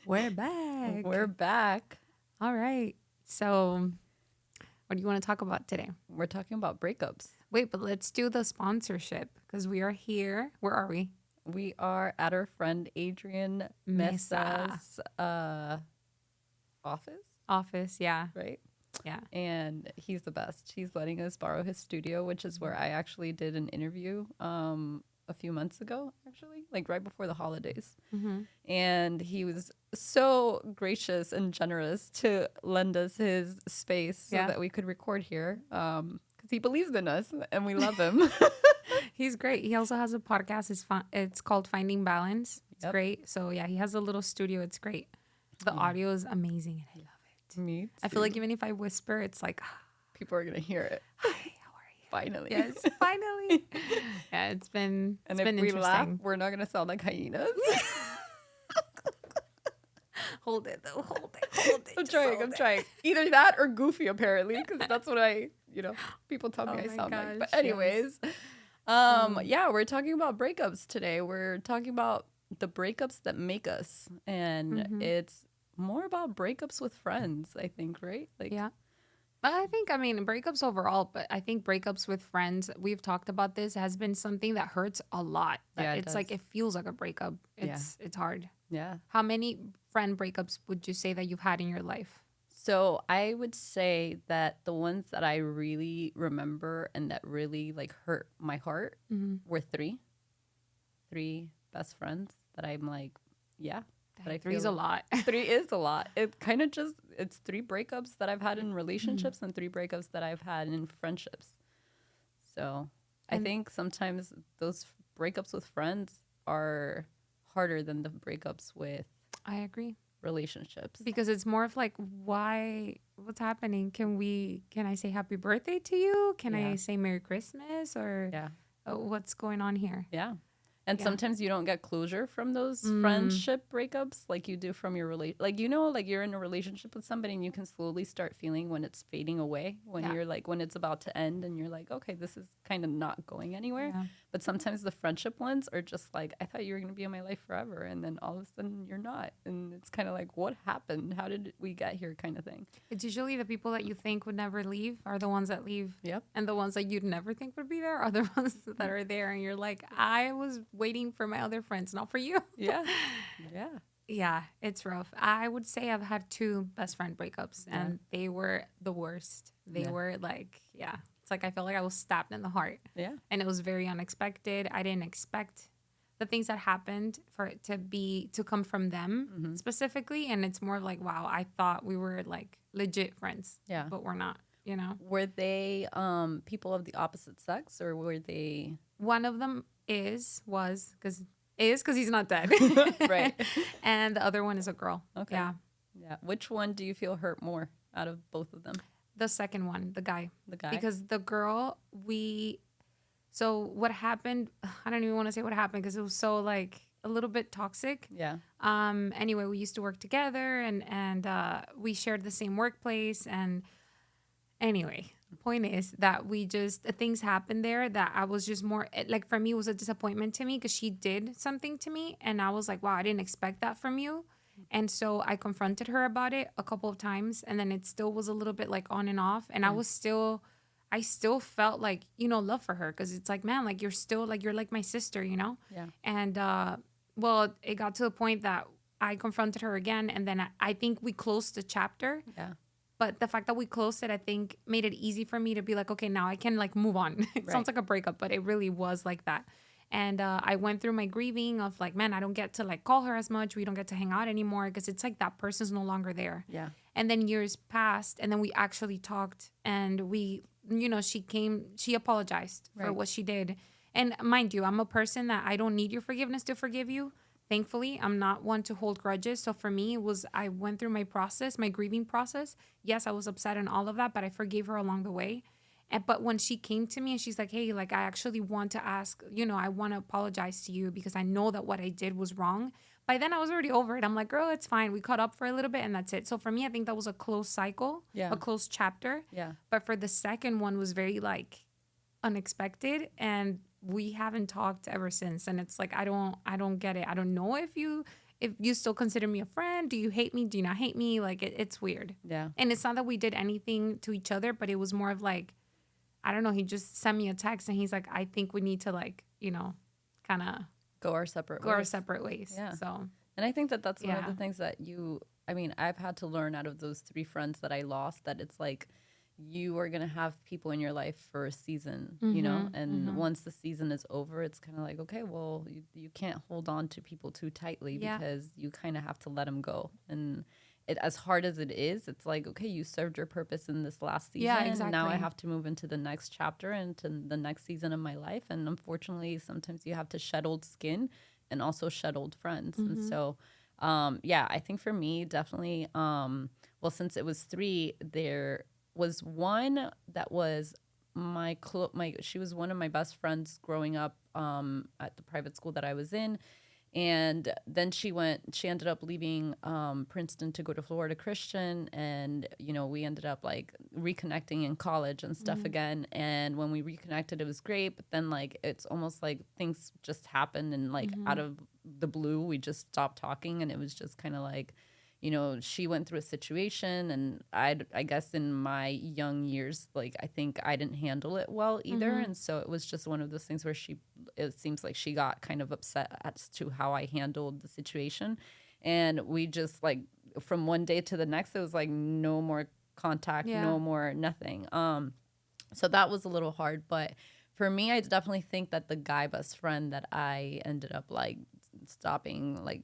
We're back. We're back. All right. So, what do you want to talk about today? We're talking about breakups. Wait, but let's do the sponsorship because we are here. Where are we? We are at our friend Adrian Mesa. Mesa's office, Office. Yeah. right? Yeah. And he's the best. He's letting us borrow his studio, which is where I actually did an interview a few months ago, actually, like right before the holidays. Mm-hmm. And he was so gracious and generous to lend us his space so Yeah. that we could record here because he believes in us and we love him. He's great. He also has a podcast. It's called Finding Balance. It's Yep. great. So, yeah, he has a little studio. It's great. The audio is amazing and I love it. Me I feel like too. even if I whisper, it's like, People are going to hear it. hi, how are you? Finally. Yes, finally. Yeah, it's been And been if we laugh, interesting. we're not going to sound like hyenas. Hold it though. Hold it. I'm Just trying. hold I'm it. trying. Either that or goofy, apparently, because that's what people tell me Oh I my sound like. But gosh, anyways, yeah, we're talking about breakups today. We're talking about the breakups that make us, and Mhm. it's more about breakups with friends, I think, right? Like, Yeah. But I mean, breakups overall, but I think breakups with friends, we've talked about this, has been something that hurts a lot. Yeah, it It's like does. it feels like a breakup. Yeah. It's hard. yeah. How many friend breakups would you say that you've had in your life? So I would say that the ones that I really remember and that really like hurt my heart were three best friends that I'm like, yeah. That I Three's feel a lot. Three is a lot. It kind of just, it's three breakups that I've had in relationships and three breakups that I've had in friendships. So I And- think sometimes those breakups with friends are harder than the breakups with I agree. relationships. Because it's more of like, what's happening? Can I say happy birthday to you? Can Yeah. I say Merry Christmas? Or Yeah. what's going on here? Yeah. And Yeah. sometimes you don't get closure from those friendship breakups like you do from your like like you're in a relationship with somebody and you can slowly start feeling when it's fading away, when Yeah. you're like when it's about to end and you're like, okay, this is kind of not going anywhere. Yeah. But sometimes the friendship ones are just like, I thought you were going to be in my life forever, and then all of a sudden you're not, and it's kind of like, what happened? How did we get here, kind of thing. It's usually the people that you think would never leave are the ones that leave. Yep. And the ones that you'd never think would be there are the ones that are there. And you're like, I was waiting for my other friends, not for you. Yeah. Yeah. Yeah, it's rough. I would say I've had two best friend breakups and they were the worst. They Yeah. were like, yeah, it's like I felt like I was stabbed in the heart. Yeah. And it was very unexpected. I didn't expect the things that happened for it to come from them specifically. And it's more like, wow, I thought we were like legit friends. Yeah. But we're not, you know? Were they people of the opposite sex, or were they One of them was because he's not dead. Right. And the other one is a girl. Okay. Yeah. Yeah. Which one do you feel hurt more out of both of them? The second one, the guy. The guy? Because the girl, so what happened, I don't even want to say what happened because it was so like a little bit toxic. Yeah. Anyway, we used to work together and we shared the same workplace. And anyway, the point is that things happened there that I was just more, like for me, it was a disappointment to me because she did something to me. And I was like, wow, I didn't expect that from you. And so I confronted her about it a couple of times. And then it still was a little bit like on and off. And I still felt like, love for her. Cause it's like, man, like you're still like, you're like my sister, you know? Yeah. And, well, it got to the point that I confronted her again. And then I think we closed the chapter. Yeah. But the fact that we closed it, I think made it easy for me to be like, okay, now I can like move on. It sounds like a breakup, but it really was like that. And I went through my grieving of like, man, I don't get to like call her as much. We don't get to hang out anymore because it's like that person's no longer there. Yeah. And then years passed and then we actually talked and she apologized for Right. what she did. And mind you, I'm a person that I don't need your forgiveness to forgive you. Thankfully, I'm not one to hold grudges. So for me, I went through my process, my grieving process. Yes, I was upset and all of that, but I forgave her along the way. But when she came to me and she's like, hey, like, I actually want to ask, I want to apologize to you because I know that what I did was wrong. By then I was already over it. I'm like, girl, it's fine. We caught up for a little bit and that's it. So for me, I think that was a closed cycle, Yeah. a closed chapter. Yeah. But for the second one was very like unexpected. And we haven't talked ever since. And it's like, I don't get it. I don't know if you still consider me a friend. Do you hate me? Do you not hate me? Like, it's weird. Yeah. And it's not that we did anything to each other, but it was more of like, I don't know. He just sent me a text and he's like, I think we need to, like, kind of Go our separate go our ways. separate ways. Yeah. So, And I think that that's one of the yeah. things that I mean, I've had to learn out of those 3 friends that I lost, that it's like you are going to have people in your life for a season, and once the season is over, it's kind of like, okay, well, you can't hold on to people too tightly Yeah. because you kind of have to let them go. And as hard as it is, it's like, okay, you served your purpose in this last season. Yeah, And now I exactly. have to move into the next chapter and to the next season of my life. And unfortunately, sometimes you have to shed old skin and also shed old friends. And so, yeah, I think for me, definitely, well, since it was 3, there was one that was she was one of my best friends growing up at the private school that I was in. And then she ended up leaving Princeton to go to Florida Christian. And, we ended up like reconnecting in college and stuff again. And when we reconnected, it was great. But then like, it's almost like things just happened and like out of the blue, we just stopped talking. And it was just kind of like, she went through a situation, and I guess in my young years, like, I think I didn't handle it well either. And so it was just one of those things where it seems like she got kind of upset as to how I handled the situation. And we just like, from one day to the next, it was like no more contact, Yeah. no more nothing. So that was a little hard. But for me, I definitely think that the guy best friend that I ended up like stopping, like,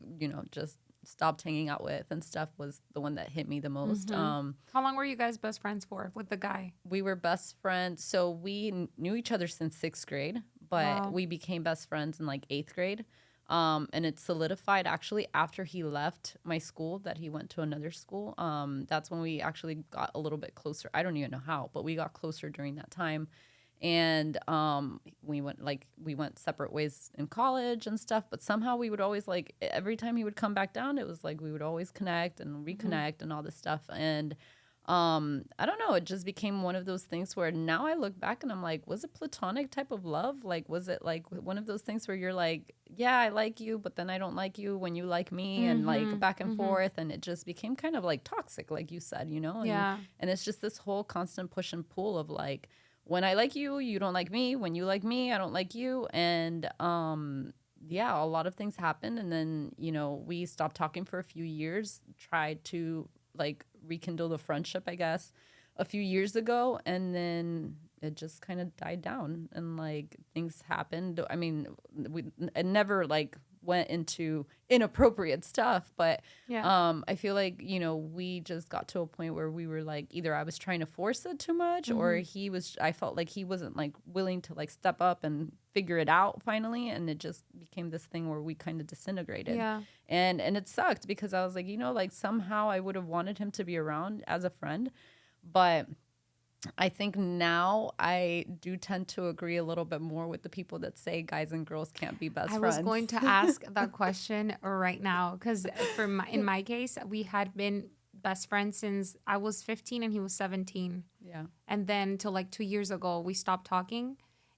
just stopped hanging out with and stuff, was the one that hit me the most. How long were you guys best friends for with the guy? We were best friends. So we knew each other since 6th grade, but Wow. we became best friends in like 8th grade. And it solidified actually after he left my school, that he went to another school. That's when we actually got a little bit closer. I don't even know how, but we got closer during that time. And we went separate ways in college and stuff, but somehow we would always, like, every time he would come back down, it was like we would always connect and reconnect and all this stuff. And I don't know, it just became one of those things where now I look back and I'm like, was it platonic type of love? Like, was it like one of those things where you're like, yeah, I like you, but then I don't like you when you like me, and like back and forth, and it just became kind of like toxic, like you said, and Yeah. it's just this whole constant push and pull of like, when I like you, you don't like me. When you like me, I don't like you. And yeah, a lot of things happened. And then, we stopped talking for a few years, tried to like rekindle the friendship, I guess, a few years ago. And then it just kind of died down, and like things happened. I mean, it never like went into inappropriate stuff, but Yeah. I feel like, we just got to a point where we were like, either I was trying to force it too much, or I felt like he wasn't like willing to like step up and figure it out finally. And it just became this thing where we kind of disintegrated. Yeah. And it sucked, because I was like, like somehow I would have wanted him to be around as a friend. But I think now I do tend to agree a little bit more with the people that say guys and girls can't be best I was friends. going to ask that question right now, because in my case, we had been best friends since I was 15 and he was 17. Yeah. And then till like 2 years ago, we stopped talking.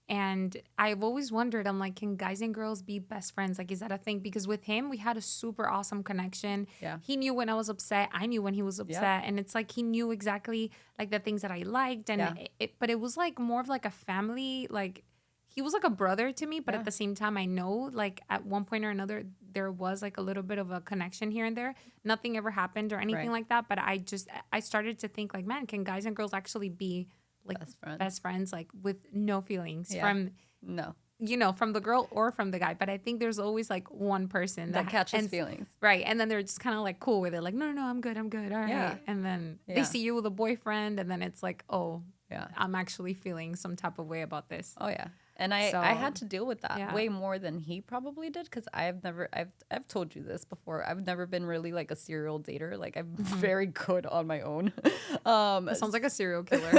And I've always wondered, I'm like, can guys and girls be best friends? Like, is that a thing? Because with him, we had a super awesome connection. Yeah. He knew when I was upset. I knew when he was upset. And it's like he knew exactly like the things that I liked. And but it was like more of like a family, like he was like a brother to me. But at the same time, I know like at one point or another, there was like a little bit of a connection here and there. Nothing ever happened or anything like that. But I started to think like, man, can guys and girls actually be like best friends, like with no feelings from from the girl or from the guy? But I think there's always like one person that catches feelings, right? And then they're just kind of like cool with it, like no, I'm good, all right. And then they see you with a boyfriend, and then it's like, oh yeah, I'm actually feeling some type of way about this. Oh yeah. And I had to deal with that way more than he probably did, because I've told you this before. I've never been really like a serial dater. Like, I'm very good on my own. It sounds like a serial killer.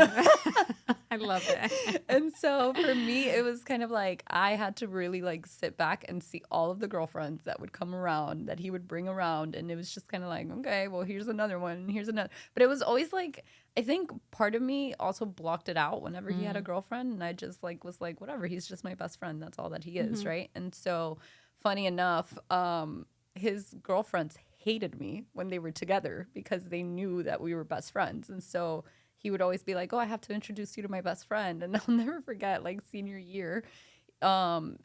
I love it. And so for me, it was kind of like I had to really like sit back and see all of the girlfriends that would come around, that he would bring around. And it was just kind of like, okay, well, here's another one. Here's another. But it was always like, I think part of me also blocked it out whenever he had a girlfriend. And I just like was like, whatever. He's just my best friend. That's all that he is, right? And so, funny enough, his girlfriends hated me when they were together because they knew that we were best friends. And so he would always be like, "Oh, I have to introduce you to my best friend." And I'll never forget, like senior year,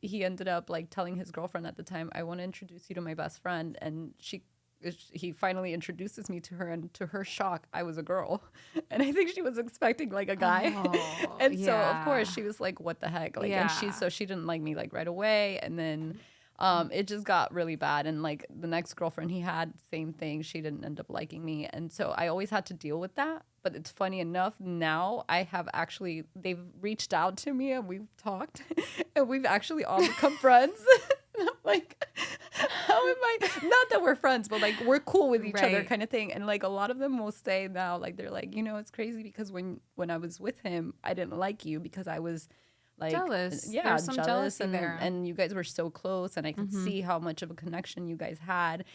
he ended up like telling his girlfriend at the time, "I want to introduce you to my best friend." And he finally introduces me to her, and to her shock, I was a girl. And I think she was expecting like a guy. Oh, And so of course yeah. she was like, "What the heck?" Like, and Yeah. she didn't like me like right away. And then it just got really bad. And like the next girlfriend he had, same thing. She didn't end up liking me. And so I always had to deal with that. But it's funny enough, now I have actually, they've reached out to me and we've talked and we've actually all become friends. And I'm like, how am I? Not that we're friends, but like we're cool with each other Right. kind of thing. And like a lot of them will say now, like they're like, it's crazy because when I was with him, I didn't like you because I was like, Jealous. yeah, There's some jealous, jealousy there. and you guys were so close, and I could see how much of a connection you guys had.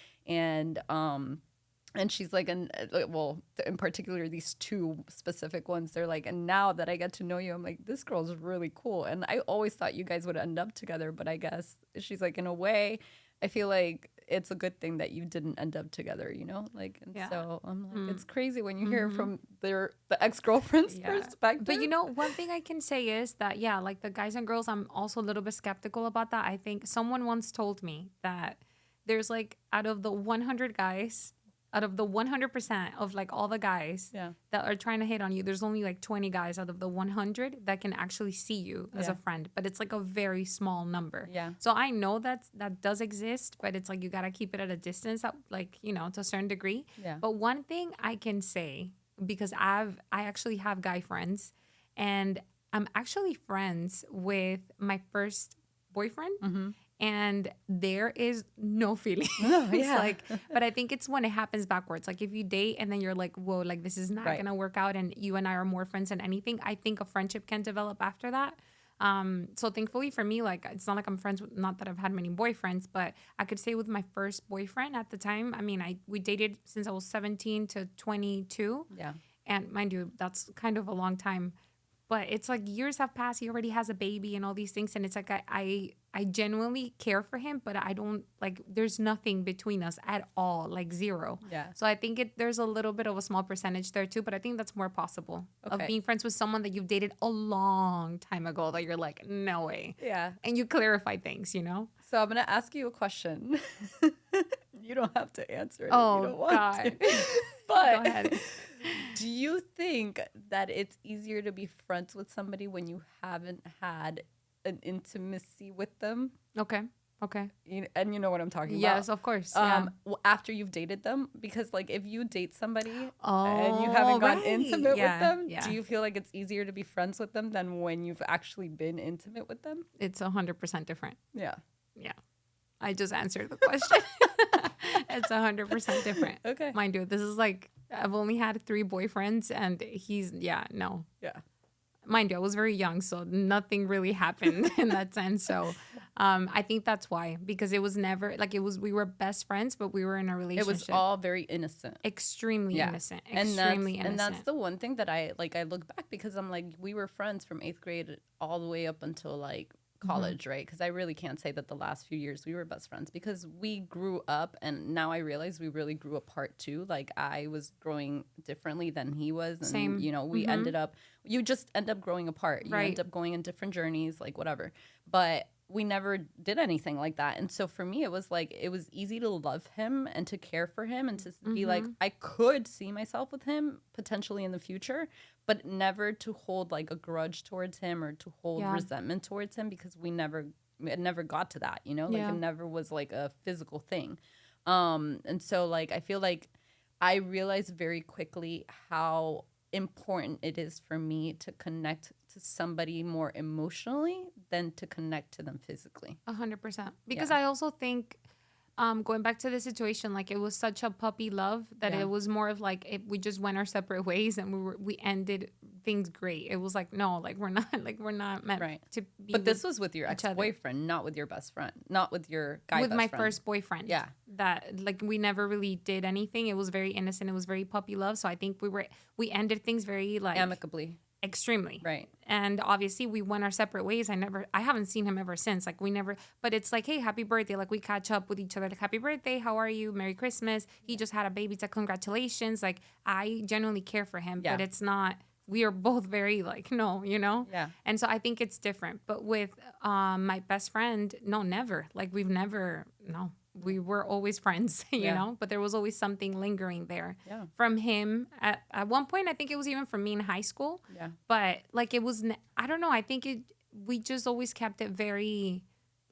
And she's like, and well, in particular, these two specific ones, they're like, and now that I get to know you, I'm like, this girl's really cool. And I always thought you guys would end up together, but I guess she's like, in a way, I feel like it's a good thing that you didn't end up together, Like, and Yeah. so I'm like, it's crazy when you hear from the ex-girlfriend's Yeah. perspective. But one thing I can say is that, yeah, like the guys and girls, I'm also a little bit skeptical about that. I think someone once told me that there's like out of the 100 guys, out of the 100% of like all the guys Yeah. that are trying to hit on you, there's only like 20 guys out of the 100 that can actually see you as Yeah. a friend. But it's like a very small number. Yeah. So I know that does exist, but it's like you got to keep it at a distance, like, to a certain degree. Yeah. But one thing I can say, because I actually have guy friends, and I'm actually friends with my first boyfriend. And there is no feeling. yeah. Like, but I think it's when it happens backwards. Like if you date and then you're like, whoa, like this is not Right. gonna work out, and you and I are more friends than anything. I think a friendship can develop after that. So thankfully for me, like it's not like I'm friends with, not that I've had many boyfriends, but I could say with my first boyfriend at the time, I mean, we dated since I was 17 to 22. Yeah. And mind you, that's kind of a long time. But it's like years have passed. He already has a baby and all these things. And it's like I genuinely care for him, but I don't like there's nothing between us at all, like zero. Yeah. So I think there's a little bit of a small percentage there too, but I think that's more possible of Okay. being friends with someone that you've dated a long time ago that you're like, no way. Yeah. And you clarify things, So I'm gonna ask you a question. You don't have to answer it if Oh, you don't want God. to. But Go ahead. do you think that it's easier to be friends with somebody when you haven't had an intimacy with them? Okay. And you know what I'm talking Yes, about. of course. Yeah. After you've dated them, because like if you date somebody and you Oh, haven't gotten right. intimate Yeah, with them, yeah. do you feel like it's easier to be friends with them than when you've actually been intimate with them? It's 100% different. Yeah. Yeah. I just answered the question. It's 100% different. Okay. Mind you, this is like, I've only had 3 boyfriends and no. Yeah. Mind you, I was very young, so nothing really happened in that sense. So I think that's why, because it was never, like we were best friends, but we were in a It relationship. was all very innocent. Extremely Yeah. innocent. And Extremely innocent. and that's the one thing that I look back because I'm like, we were friends from 8th grade all the way up until like college, right? Because I really can't say that the last few years we were best friends because we grew up, and now I realize we really grew apart too. Like I was growing differently than he was, and Same. we ended up, you just end up growing apart. You Right. end up going in different journeys, like whatever. But we never did anything like that. And so for me, it was like, it was easy to love him and to care for him and to be like, I could see myself with him potentially in the future, but never to hold like a grudge towards him or to hold Yeah. resentment towards him because it never got to that, like Yeah. it never was like a physical thing. And so like, I feel like I realized very quickly how important it is for me to connect to somebody more emotionally than to connect to them physically. 100%. Because Yeah. I also think, going back to the situation, like it was such a puppy love that Yeah. it was more of like we just went our separate ways and we ended things great. It was like, no, like we're not meant Right. to be. But this was with your each other. ex-boyfriend, not with your best friend, not with your guy with best my friend. first boyfriend. Yeah. That like we never really did anything. It was very innocent. It was very puppy love. So I think we ended things very like Amicably. extremely. Right. And obviously we went our separate ways. I haven't seen him ever since. Like we never, but it's like, hey, happy birthday. Like we catch up with each other. Like, happy birthday. How are you? Merry Christmas. He just had a baby. So congratulations. Like I genuinely care for him, Yeah. but it's not, we are both very like, no, you know? Yeah. And so I think it's different. But with my best friend, no, never. Like we've never, no, we were always friends, you Yeah. know? But there was always something lingering there Yeah. from him. At one point, I think it was even from me in high school. Yeah. But like it was, I don't know. I think we just always kept it very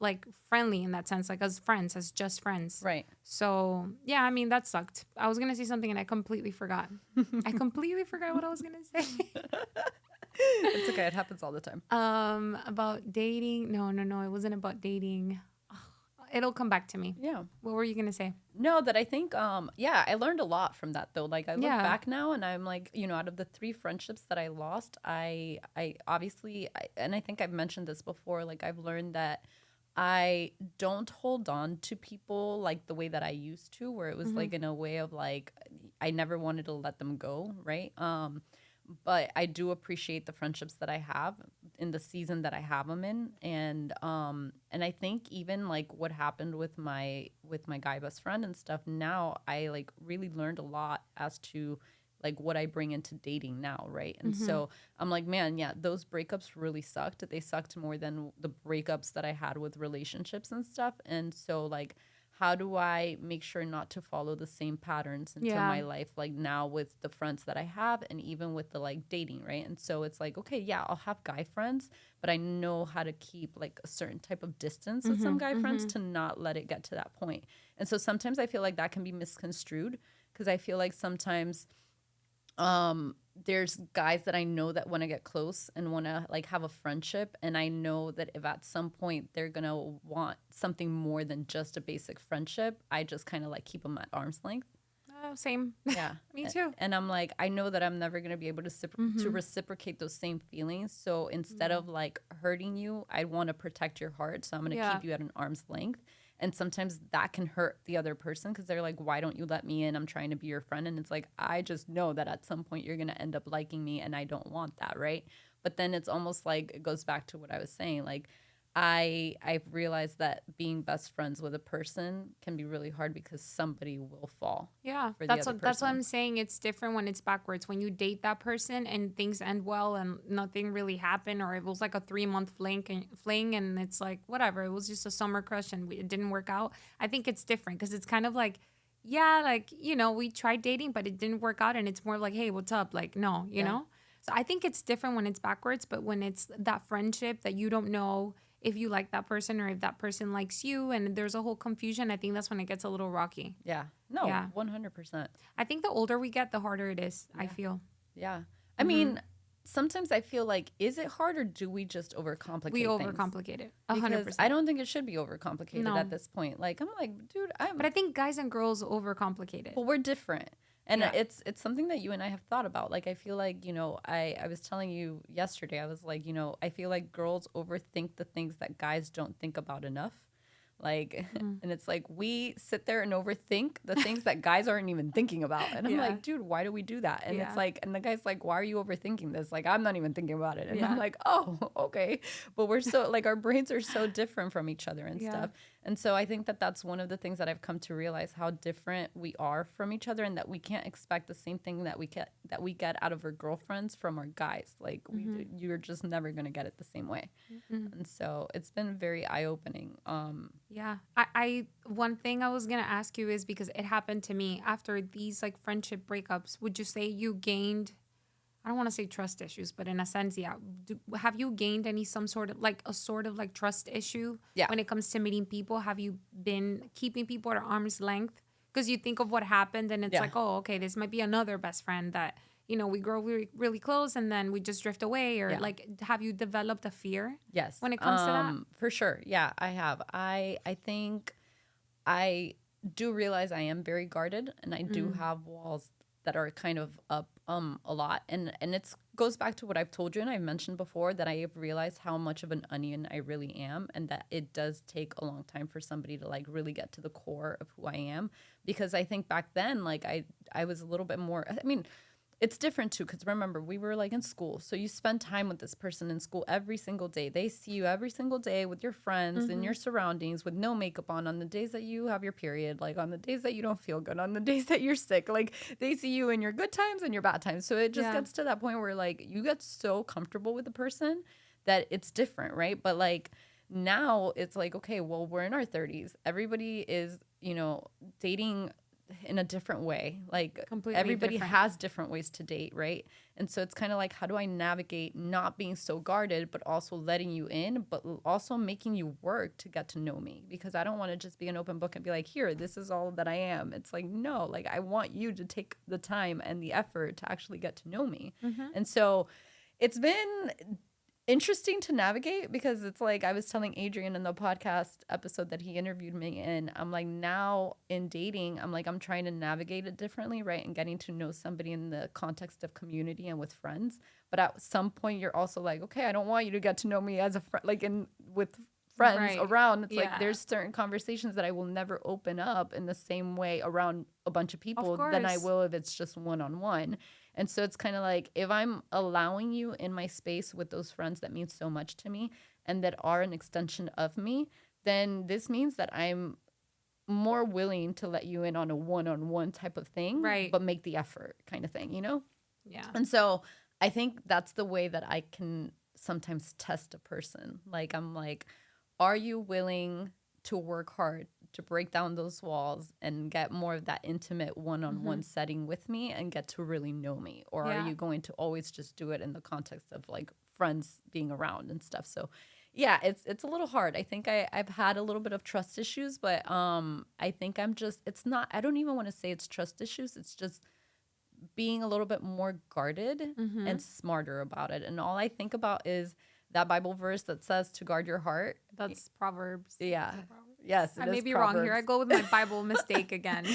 like friendly in that sense, like as friends, as just friends. Right. So yeah, I mean that sucked. I was gonna say something and I completely forgot. I completely forgot what I was gonna say. It's okay. It happens all the time. About dating. No, it wasn't about dating. It'll come back to me. Yeah. What were you gonna say? No, that I think, yeah, I learned a lot from that though. Like I look Yeah. back now and I'm like, out of the 3 friendships that I lost, I obviously, and I think I've mentioned this before, like I've learned that I don't hold on to people like the way that I used to, where it was like in a way of like, I never wanted to let them go. Right. But I do appreciate the friendships that I have in the season that I have them in, and I think even like what happened with my guy best friend and stuff. Now I like really learned a lot as to like what I bring into dating now, right? And so I'm like, man, yeah, those breakups really sucked. They sucked more than the breakups that I had with relationships and stuff. And so like, how do I make sure not to follow the same patterns into Yeah. my life, like now with the friends that I have and even with the like dating, right? And so it's like, okay, yeah, I'll have guy friends, but I know how to keep like a certain type of distance with some guy friends to not let it get to that point. And so sometimes I feel like that can be misconstrued because I feel like sometimes there's guys that I know that want to get close and want to like have a friendship, and I know that if at some point they're gonna want something more than just a basic friendship, I just kind of like keep them at arm's length. Same. Yeah. Me too. And I'm like, I know that I'm never going to be able to reciprocate those same feelings. So instead of like hurting you, I want to protect your heart. So I'm going to Yeah. keep you at an arm's length. And sometimes that can hurt the other person because they're like, why don't you let me in? I'm trying to be your friend. And it's like, I just know that at some point you're going to end up liking me and I don't want that. Right. But then it's almost like it goes back to what I was saying. Like, I've realized that being best friends with a person can be really hard because somebody will fall. Yeah, For the that's other that's what person. I'm saying. It's different when it's backwards. When you date that person and things end well and nothing really happened, or it was like a 3 month fling, and it's like whatever. It was just a summer crush and it didn't work out. I think it's different because it's kind of like, yeah, like we tried dating, but it didn't work out, and it's more like, hey, what's up? Like, no, you Yeah. know. So I think it's different when it's backwards, but when it's that friendship that you don't know if you like that person or if that person likes you, and there's a whole confusion, I think that's when it gets a little rocky. Yeah. No, Yeah. 100%. I think the older we get, the harder it is, I feel. Yeah. I mean, sometimes I feel like, is it hard or do we just overcomplicate We things? overcomplicate it. Because 100%. I don't think it should be overcomplicated No. at this point. Like, I'm like, dude, But I think guys and girls overcomplicate it. well, we're different. And Yeah. it's something that you and I have thought about. Like, I feel like, I was telling you yesterday, I was like, I feel like girls overthink the things that guys don't think about enough. Like, and it's like we sit there and overthink the things that guys aren't even thinking about. And I'm Yeah. like, dude, why do we do that? And Yeah. it's like, and the guy's like, why are you overthinking this? Like, I'm not even thinking about it. And Yeah. I'm like, oh, okay. But we're so, like, our brains are so different from each other and Yeah. stuff. And so I think that that's one of the things that I've come to realize, how different we are from each other, and that we can't expect the same thing that we get out of our girlfriends from our guys. Like, you're just never going to get it the same way. And so it's been very eye-opening. Yeah. I one thing I was going to ask you is, because it happened to me after these like friendship breakups, would you say you gained, I don't want to say trust issues, but in a sense, yeah. Have you gained some sort of like trust issue Yeah. when it comes to meeting people? Have you been keeping people at arm's length? Because you think of what happened and it's Yeah. like, oh, okay, this might be another best friend that, we grow really, really close and then we just drift away. Or Yeah. like, have you developed a fear? Yes. When it comes to that? For sure. Yeah, I have. I think I do realize I am very guarded, and I do have walls that are kind of up a lot. And it's goes back to what I've told you and I've mentioned before, that I have realized how much of an onion I really am, and that it does take a long time for somebody to like really get to the core of who I am. Because I think back then, like I was a little bit more, I mean, it's different too, because remember, we were like in school. So you spend time with this person in school every single day. They see you every single day with your friends and your surroundings with no makeup on the days that you have your period, like on the days that you don't feel good, on the days that you're sick. Like they see you in your good times and your bad times. So it just gets to that point where like you get so comfortable with the person that it's different, right? But like now it's like, okay, well, we're in our 30s. Everybody is, dating in a different way. Like Completely everybody different. has different ways to date, right? And so it's kind of like, how do I navigate not being so guarded, but also letting you in, but also making you work to get to know me? Because I don't want to just be an open book and be like, here, this is all that I am. It's like, no, like I want you to take the time and the effort to actually get to know me. And so it's been interesting to navigate, because it's like I was telling Adrian in the podcast episode that he interviewed me in, I'm like, now in dating, I'm like, I'm trying to navigate it differently, right? And getting to know somebody in the context of community and with friends. But at some point you're also like, okay, I don't want you to get to know me as a friend, like with friends around. It's like there's certain conversations that I will never open up in the same way around a bunch of people than I will if it's just one-on-one. And so it's kind of like, if I'm allowing you in my space with those friends that mean so much to me and that are an extension of me, then this means that I'm more willing to let you in on a one-on-one type of thing, but make the effort kind of thing, Yeah. And so I think that's the way that I can sometimes test a person. Like, I'm like, are you willing to work hard to break down those walls and get more of that intimate one-on-one setting with me and get to really know me? Or are you going to always just do it in the context of like friends being around and stuff? So yeah, it's a little hard. I think I've had a little bit of trust issues, but I think it's not, I don't even want to say it's trust issues. It's just being a little bit more guarded and smarter about it. And all I think about is that Bible verse that says to guard your heart. That's Proverbs. Yeah. Yes, I may be wrong here. I go with my Bible mistake again.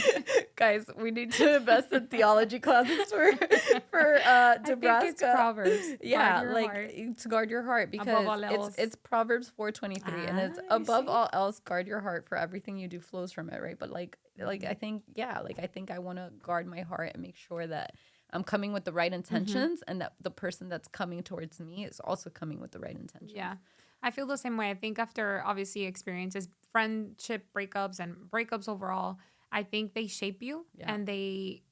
Guys, we need to invest in theology classes for Dubraska. I think it's Proverbs. Yeah, to guard your heart, because it's Proverbs 4:23, and it's above all else, guard your heart, for everything you do flows from it, right? But I think I want to guard my heart and make sure that I'm coming with the right intentions, and that the person that's coming towards me is also coming with the right intentions. Yeah. I feel the same way. I think after obviously experiences, friendship breakups and breakups overall, I think they shape you and they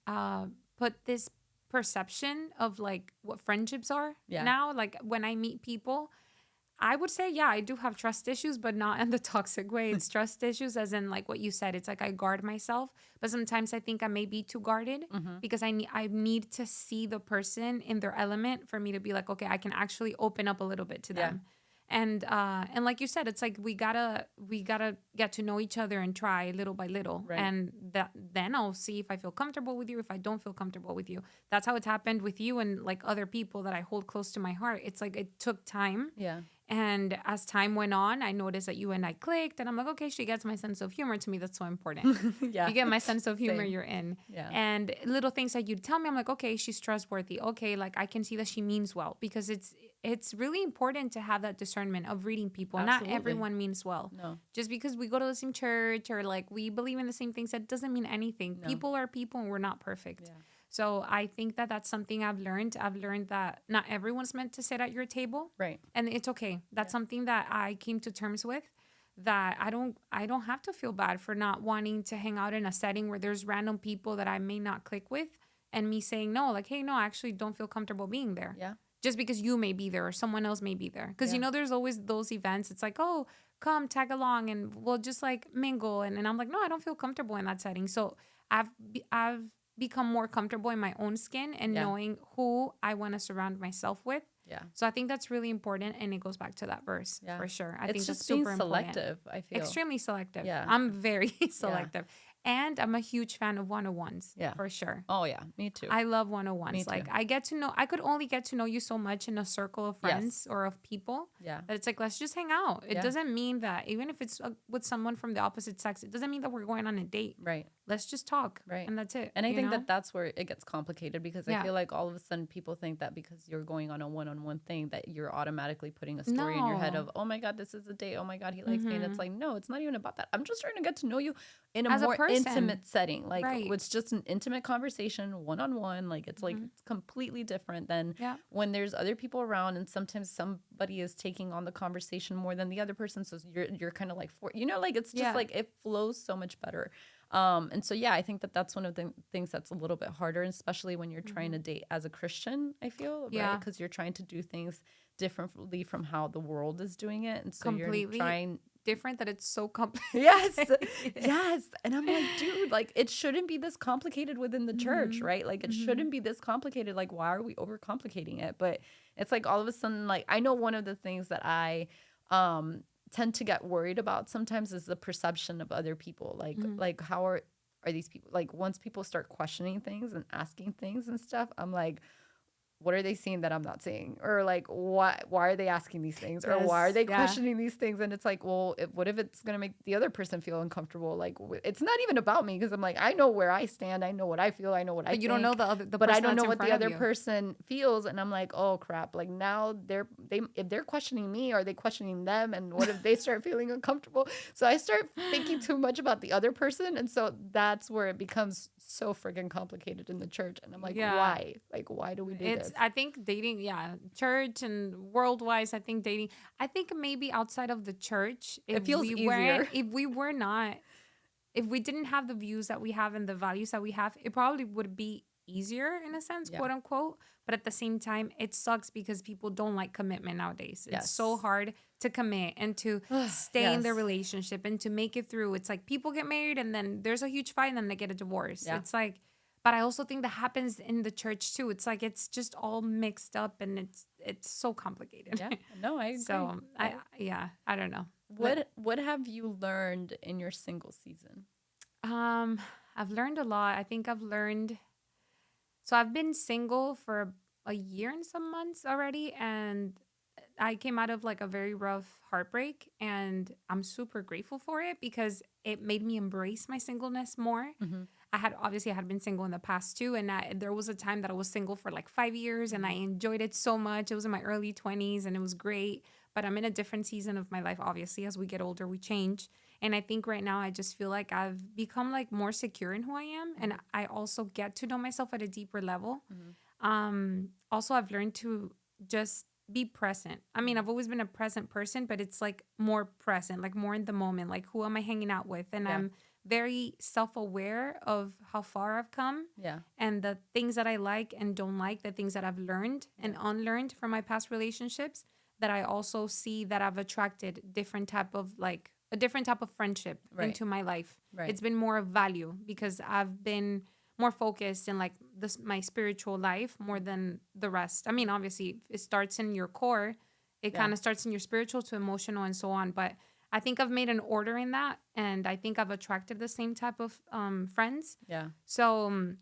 put this perception of like what friendships are now. Like when I meet people, I would say, I do have trust issues, but not in the toxic way. It's trust issues as in like what you said. It's like I guard myself, but sometimes I think I may be too guarded because I need to see the person in their element for me to be like, okay, I can actually open up a little bit to them. And like you said, it's like we gotta get to know each other and try little by little, and then I'll see if I feel comfortable with you. If I don't feel comfortable with you, that's how it's happened with you and like other people that I hold close to my heart. It's like it took time, and as time went on, I noticed that you and I clicked, and I'm like, okay, she gets my sense of humor. To me, that's so important. You get my sense of humor, you're in. And little things that you tell me, I'm like, okay, she's trustworthy. Okay, like I can see that she means well, because it's really important to have that discernment of reading people. Absolutely. Not everyone means well. No. Just because we go to the same church or like we believe in the same things, that doesn't mean anything. No. People are people and we're not perfect. Yeah. So I think that that's something I've learned. I've learned that not everyone's meant to sit at your table. Right. And it's okay. That's something that I came to terms with, that I don't have to feel bad for not wanting to hang out in a setting where there's random people that I may not click with, and me saying no, like, hey, no, I actually don't feel comfortable being there. Yeah. Just because you may be there or someone else may be there. Because, there's always those events. It's like, oh, come tag along and we'll just like mingle. And I'm like, no, I don't feel comfortable in that setting. So I've become more comfortable in my own skin and knowing who I want to surround myself with. Yeah. So I think that's really important. And it goes back to that verse for sure. I think that's super selective, important. I feel. Extremely selective. Yeah. I'm very selective. And I'm a huge fan of 101s, for sure. Oh, yeah. Me too. I love 101s. Like, I could only get to know you so much in a circle of friends or of people. Yeah. That it's like, let's just hang out. It doesn't mean that, even if it's with someone from the opposite sex, it doesn't mean that we're going on a date. Right. let's just talk. Right. And that's it. And I you think know? that that's where it gets complicated because I Yeah. feel like all of a sudden people think that because you're going on a one-on-one thing that you're automatically putting a story in your head No. of, oh my God, this is a date. Oh my God, he likes me. And it's Mm-hmm. like, no, it's not even about that. I'm just trying to get to know you in a As a more person. intimate setting. Like Right. it's just an intimate conversation, one-on-one. Like Mm-hmm. it's completely different than Yeah. when there's other people around and sometimes somebody is taking on the conversation more than the other person. So you're kind of like, like it's just Yeah. like it flows so much better. And so, yeah, I think that that's one of the things that's a little bit harder, especially when you're trying Mm-hmm. to date as a Christian, I feel, right? Yeah. Because you're trying to do things differently from how the world is doing it. And so you're Completely trying, different that it's so yes, complicated. yes. And I'm like, dude, like it shouldn't be this complicated within the church, Mm-hmm. right? Like it Mm-hmm. shouldn't be this complicated. Like, why are we overcomplicating it? But it's like all of a sudden, like, I know one of the things that I, tend to get worried about sometimes is the perception of other people. Mm-hmm. Like how are these people, like once people start questioning things and asking things and stuff, I'm like, what are they seeing that I'm not seeing? Or like, why are they asking these things? Or why are Yes. they Yeah. questioning these things? And it's like, well, what if it's going to make the other person feel uncomfortable? Like, it's not even about me because I'm like, I know where I stand. I know what I feel. I know what I But you don't know think. the But I person don't that's know in what the front of other you. person feels. And I'm like, oh crap. Like now if they're questioning me, are they questioning them? And what if they start feeling uncomfortable? So I start thinking too much about the other person. And so that's where it becomes so friggin' complicated in the church. And I'm like, Yeah. why? Like, why do we do It's this? I think dating, yeah, church and worldwide, I think dating. I think maybe outside of the church, It feels easier. if we didn't have the views that we have and the values that we have, it probably would be easier in a sense, Yeah. quote unquote. But at the same time, it sucks because people don't like commitment nowadays. It's so Yes. hard to commit and to stay in their Yes. relationship and to make it through. It's like people get married and then there's a huge fight and then they get a divorce. Yeah. It's like, but I also think that happens in the church too. It's like it's just all mixed up and it's so complicated. Yeah. No, I agree. So I, I don't know. what have you learned in your single season? Um, I've learned a lot. I think I've learned. So I've been single for a year and some months already, and I came out of like a very rough heartbreak, and I'm super grateful for it because it made me embrace my singleness more. Mm-hmm. I had been single in the past too, and there was a time that I was single for like 5 years, and I enjoyed it so much. It was in my early 20s, and it was great. But I'm in a different season of my life. Obviously, as we get older, we change, and I think right now I just feel like I've become like more secure in who I am, and I also get to know myself at a deeper level. Mm-hmm. Also, I've learned to just be present. I mean, I've always been a present person, but it's like more present, like more in the moment. Like, who am I hanging out with? And Yeah. I'm very self aware of how far I've come Yeah. and the things that I like and don't like, the things that I've learned and unlearned from my past relationships. That I also see that I've attracted different type of like a different type of friendship Right. into my life. Right. It's been more of value because I've been more focused in like this my spiritual life more than the rest. I mean, obviously, it starts in your core. It Yeah. kind of starts in your spiritual to emotional and so on. But I think I've made an order in that, and I think I've attracted the same type of friends. Yeah. So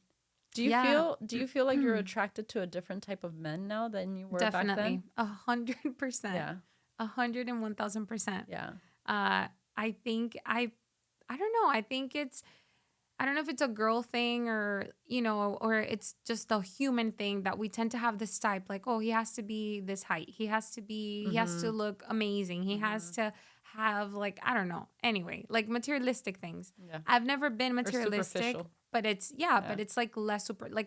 yeah, Do you feel like you're attracted to a different type of men now than you were back definitely then? 100%, Yeah. 101,000%. Yeah. I think I don't know. I don't know if it's a girl thing or, or it's just a human thing that we tend to have this type like, oh, he has to be this height. He has Mm-hmm. to look amazing. He has to have like, I don't know. Anyway, like materialistic things. Yeah. I've never been Or materialistic, superficial. but it's, Yeah. but it's like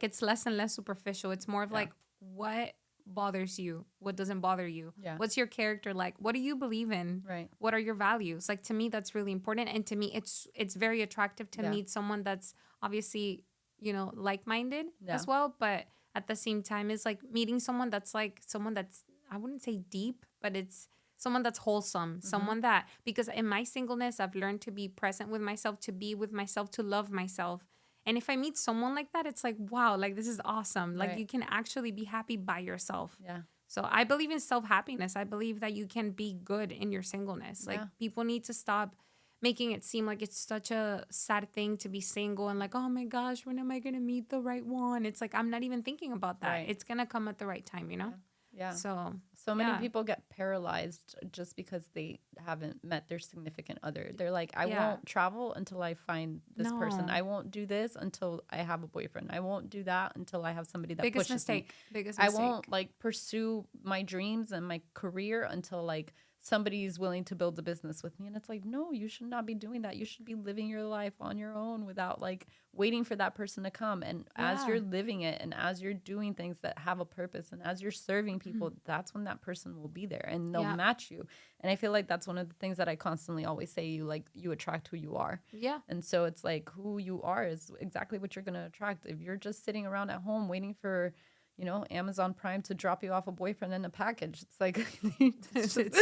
it's less and less superficial. It's more of Yeah. like, what bothers you? What doesn't bother you? Yeah. What's your character like? What do you believe in? Right. What are your values? Like to me, that's really important. And to me, it's very attractive to Yeah. meet someone that's obviously, like-minded Yeah. as well. But at the same time, is like meeting someone that's like someone that's, I wouldn't say deep, but it's someone that's wholesome, someone that, because in my singleness, I've learned to be present with myself, to be with myself, to love myself. And if I meet someone like that, it's like, wow, like this is awesome. Like Right. you can actually be happy by yourself. Yeah. So I believe in self-happiness. I believe that you can be good in your singleness. Like Yeah. people need to stop making it seem like it's such a sad thing to be single and like, oh my gosh, when am I going to meet the right one? It's like, I'm not even thinking about that. Right. It's going to come at the right time, you know? Yeah. So So many yeah, people get paralyzed just because they haven't met their significant other. They're like, I yeah, won't travel until I find this person. no, I won't do this until I have a boyfriend. I won't do that until I have somebody that biggest pushes me. mistake, biggest I won't mistake. like pursue my dreams and my career until like somebody's willing to build a business with me. And it's like, no, you should not be doing that. You should be living your life on your own without like waiting for that person to come. And as Yeah, you're living it and as you're doing things that have a purpose and as you're serving mhm, people, that's when that person will be there and they'll yeah, match you. And I feel like that's one of the things that I constantly always say, you like you attract who you are. yeah, And so it's like who you are is exactly what you're going to attract. If you're just sitting around at home waiting for, you know, Amazon Prime to drop you off a boyfriend in a package. It's like, it's just, it's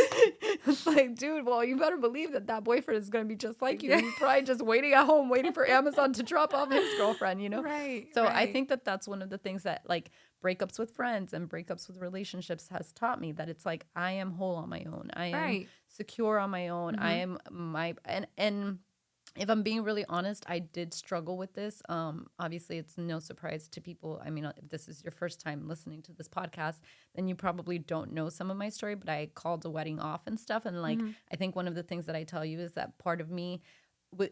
it's like, dude, well, you better believe that that boyfriend is going to be just like you. yeah, He's probably just waiting at home, waiting for Amazon to drop off his girlfriend, you know? right, So I right, think that that's one of the things that like breakups with friends and breakups with relationships has taught me that it's like, I am whole on my own. I am right. secure on my own. I Mm-hmm. am and if I'm being really honest, I did struggle with this. Obviously, it's no surprise to people. I mean, if this is your first time listening to this podcast, then you probably don't know some of my story, but I called a wedding off and stuff. And like, Mm-hmm. I think one of the things that I tell you is that part of me,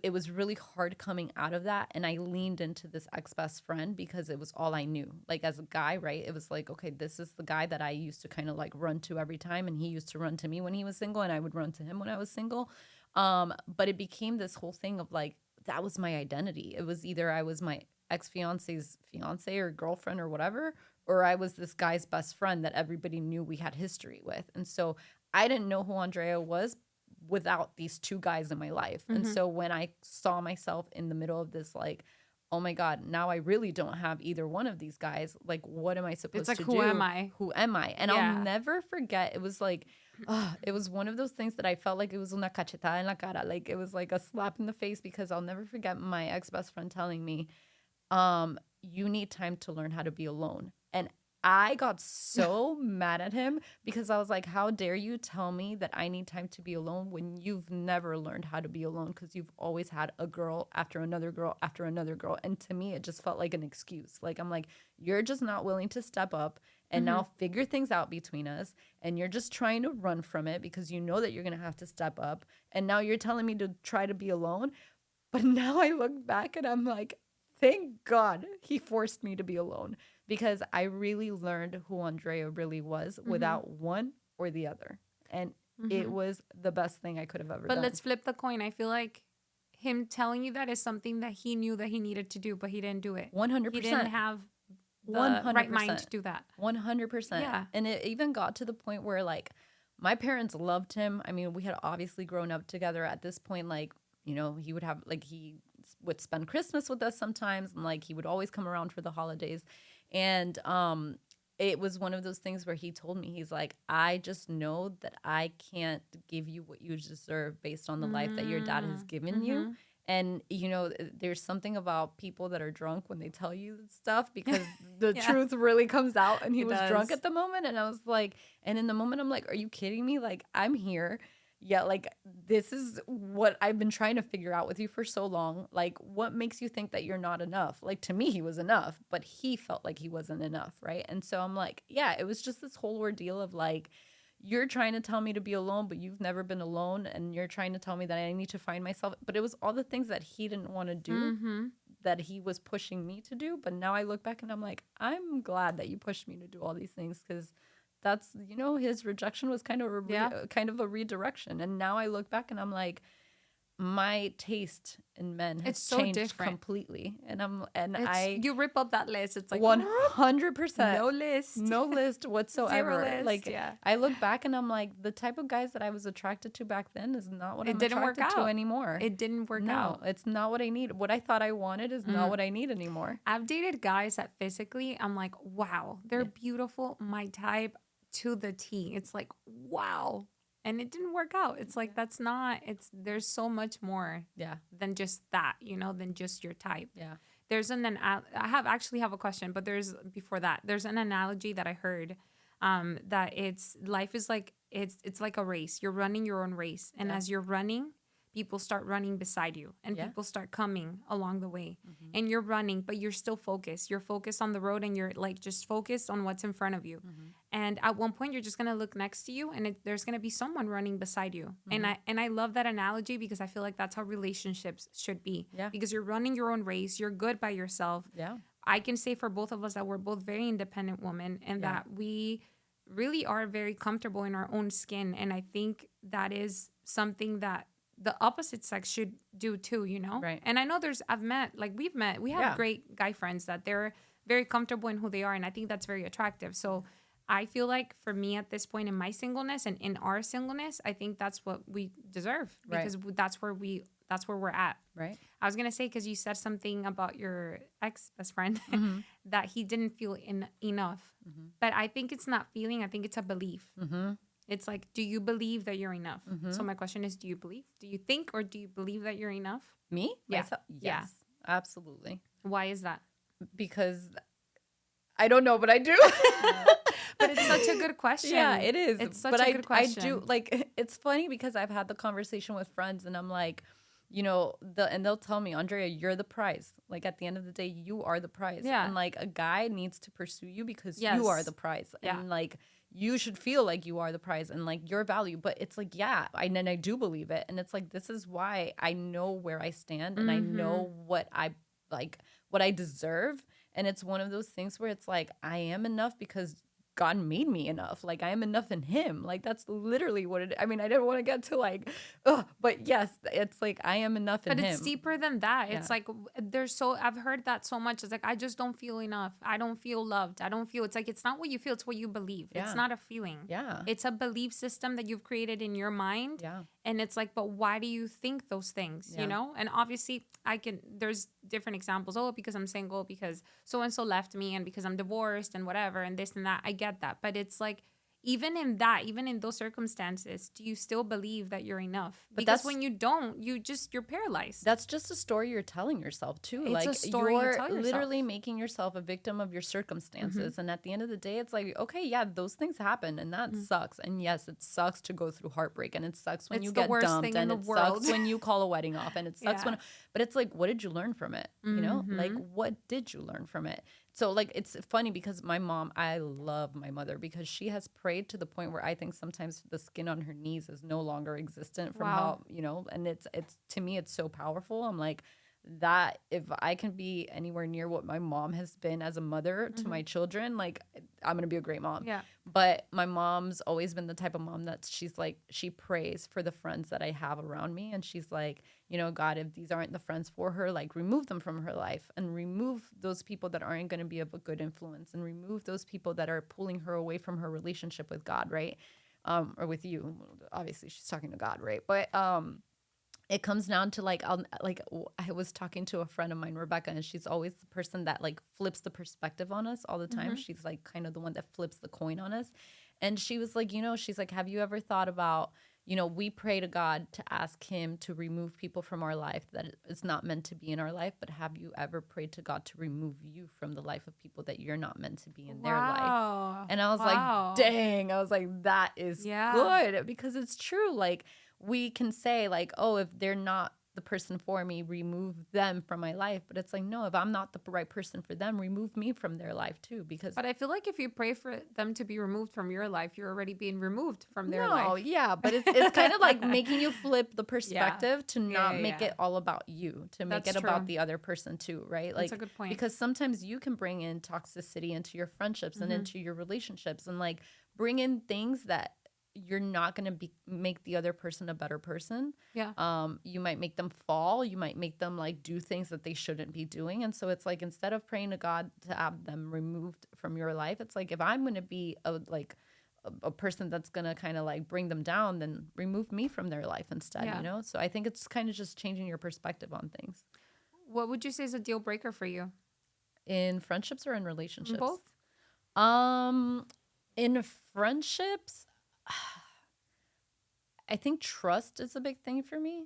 it was really hard coming out of that. And I leaned into this ex best friend because it was all I knew. Like, as a guy, right? It was like, okay, this is the guy that I used to kind of like run to every time. And he used to run to me when he was single, and I would run to him when I was single. But it became this whole thing of like that was my identity. It was either I was my ex fiance's fiance or girlfriend or whatever, or I was this guy's best friend that everybody knew we had history with. And so I didn't know who Andrea was without these two guys in my life. And Mm-hmm. so when I saw myself in the middle of this, like, oh my God, now I really don't have either one of these guys. Like, what am I It's supposed like, to who am do? I? Who am I? And I'll Yeah. never forget. It was like, it was one of those things that I felt like it was una cachetada en la cara. Like it was like a slap in the face because I'll never forget my ex best friend telling me, you need time to learn how to be alone. And I got so mad at him because I was like, how dare you tell me that I need time to be alone when you've never learned how to be alone because you've always had a girl after another girl after another girl. And to me, it just felt like an excuse. Like, I'm like, you're just not willing to step up and Mm-hmm. now figure things out between us. And you're just trying to run from it because you know that you're going to have to step up. And now you're telling me to try to be alone. But now I look back and I'm like, thank God he forced me to be alone because I really learned who Andrea really was Mm-hmm. without one or the other. And it Mm-hmm. was the best thing I could have ever But done. let's flip the coin. I feel like him telling you that is something that he knew that he needed to do, but he didn't do it. He didn't 100%. have the right mind 100%. to do that. 100%. Yeah. And it even got to the point where, like, my parents loved him. I mean, we had obviously grown up together at this point. Like, you know, he would have, like, he would spend Christmas with us sometimes. And, like, he would always come around for the holidays. And, it was one of those things where he told me, he's like, I just know that I can't give you what you deserve based on the life that your dad has given you. Mm-hmm. And, you know, there's something about people that are drunk when they tell you stuff because the Yeah, truth really comes out. And he it was drunk does. at the moment. And I was like, and in the moment, I'm like, are you kidding me? Like, I'm here. Yeah, like, this is what I've been trying to figure out with you for so long. Like, what makes you think that you're not enough? Like, to me, he was enough, but he felt like he wasn't enough. Right. And so I'm like, yeah, it was just this whole ordeal of like, you're trying to tell me to be alone, but you've never been alone. And you're trying to tell me that I need to find myself. But it was all the things that he didn't want to do Mm-hmm. that he was pushing me to do. But now I look back and I'm like, I'm glad that you pushed me to do all these things because that's, you know, his rejection was kind of Yeah. kind of a redirection. And now I look back and I'm like, my taste in men It's has so changed different. completely. And It's I you rip up that list. It's like 100% no list. no list Zero whatsoever. list. Like, Yeah. I look back and I'm like, the type of guys that I was attracted to back then is not what It I'm didn't work attracted to out. anymore. It didn't work No, out. it's not what I need. What I thought I wanted is not what I need anymore. I've dated guys that physically I'm like, wow, they're beautiful, my type to the T. It's like, wow. And it didn't work out. It's like that's not there's so much more Yeah. than just that, than just your type. Yeah. There's I have a question, but there's before that. There's an analogy that I heard that it's life is like it's like a race. You're running your own race. And Yeah. as you're running, people start running beside you and Yeah. people start coming along the way, Mm-hmm. and you're running, but you're still focused. You're focused on the road, and you're like just focused on what's in front of you. Mm-hmm. And at one point, you're just gonna look next to you, and there's gonna be someone running beside you. Mm-hmm. And I love that analogy because I feel like that's how relationships should be. Yeah. Because you're running your own race. You're good by yourself. Yeah. I can say for both of us that we're both very independent women, and Yeah. that we really are very comfortable in our own skin. And I think that is something that the opposite sex should do too, you know? Right. And I know we have Yeah. great guy friends that they're very comfortable in who they are. And I think that's very attractive. So I feel like for me at this point in my singleness and in our singleness, I think that's what we deserve Right. because that's where we're at. Right. I was gonna say because you said something about your ex best friend Mm-hmm. that he didn't feel enough, Mm-hmm. but I think it's not feeling. I think it's a belief. Mm-hmm. It's like, do you believe that you're enough? Mm-hmm. So my question is, do you believe? Do you think or do you believe that you're enough? Me? Yeah. Myself? Yeah. Yes. Absolutely. Why is that? Because I don't know, but I do. But it's such a good question. Yeah, it is. It's such but a good question. I do like. It's funny because I've had the conversation with friends, and I'm like, you know, and they'll tell me, Andrea, you're the prize. Like at the end of the day, you are the prize. Yeah. And like a guy needs to pursue you because Yes. you are the prize. Yeah. And like you should feel like you are the prize and like your value. But it's like, yeah, and I do believe it. And it's like, this is why I know where I stand and I know what I like, what I deserve. And it's one of those things where it's like, I am enough because God made me enough. Like I am enough in him. Like that's literally what it, I mean, I didn't want to get to like, but yes, it's like, I am enough in But him. it's deeper than that. It's Yeah. like I've heard that so much. It's like, I just don't feel enough. I don't feel loved. I don't feel, it's like, it's not what you feel, it's what you believe. Yeah. It's not a feeling. Yeah. It's a belief system that you've created in your mind. Yeah. And it's like, but why do you think those things? Yeah. You know? And obviously there's different examples. Oh, because I'm single, because so-and-so left me, and because I'm divorced and whatever, and this and that. I get that. But it's like, even in those circumstances, do you still believe that you're enough? But Because that's- when you don't, you're paralyzed. That's just a story you're telling yourself too. It's like a story you you're tell yourself. literally making yourself a victim of your circumstances. And at the end of the day, it's like, okay, yeah, those things happen and that sucks. And yes, it sucks to go through heartbreak and it sucks when It's you the get worst dumped thing and in it the world. sucks when you call a wedding off and it sucks Yeah. but it's like, what did you learn from it? You know, like what did you learn from it? So like, it's funny because my mom, I love my mother because she has prayed to the point where I think sometimes the skin on her knees is no longer existent from Wow. how, you know, and it's to me, it's so powerful. I'm like, that if I can be anywhere near what my mom has been as a mother to my children, like I'm going to be a great mom. Yeah. But my mom's always been the type of mom that she's like, she prays for the friends that I have around me. And she's like, you know, God, if these aren't the friends for her, like remove them from her life and remove those people that aren't going to be of a good influence and remove those people that are pulling her away from her relationship with God. Right. Or with you. Obviously she's talking to God. Right. But, it comes down to like, I was talking to a friend of mine, Rebecca, and she's always the person that like flips the perspective on us all the time. She's like kind of the one that flips the coin on us. And she was like, you know, she's like, have you ever thought about, you know, we pray to God to ask him to remove people from our life that is not meant to be in our life. But have you ever prayed to God to remove you from the life of people that you're not meant to be in their life? Wow. And I was like, dang, I was like, that is good because it's true. Like, we can say like, oh, if they're not the person for me, remove them from my life. But it's like, no, if I'm not the right person for them, remove me from their life too. Because But I feel like if you pray for them to be removed from your life, you're already being removed from their no, life. yeah, but it's kind of like making you flip the perspective to not make yeah. it all about you, to make That's it about true. the other person too, right? That's Like, a good point. because sometimes you can bring in toxicity into your friendships and into your relationships and like bring in things that you're not going to make the other person a better person. Yeah. You might make them fall. You might make them like do things that they shouldn't be doing. And so it's like, instead of praying to God to have them removed from your life, it's like, if I'm going to be a person that's going to kind of like bring them down, then remove me from their life instead, Yeah. you know? So I think it's kind of just changing your perspective on things. What would you say is a deal breaker for you? In friendships or in relationships? Both. In friendships, I think trust is a big thing for me.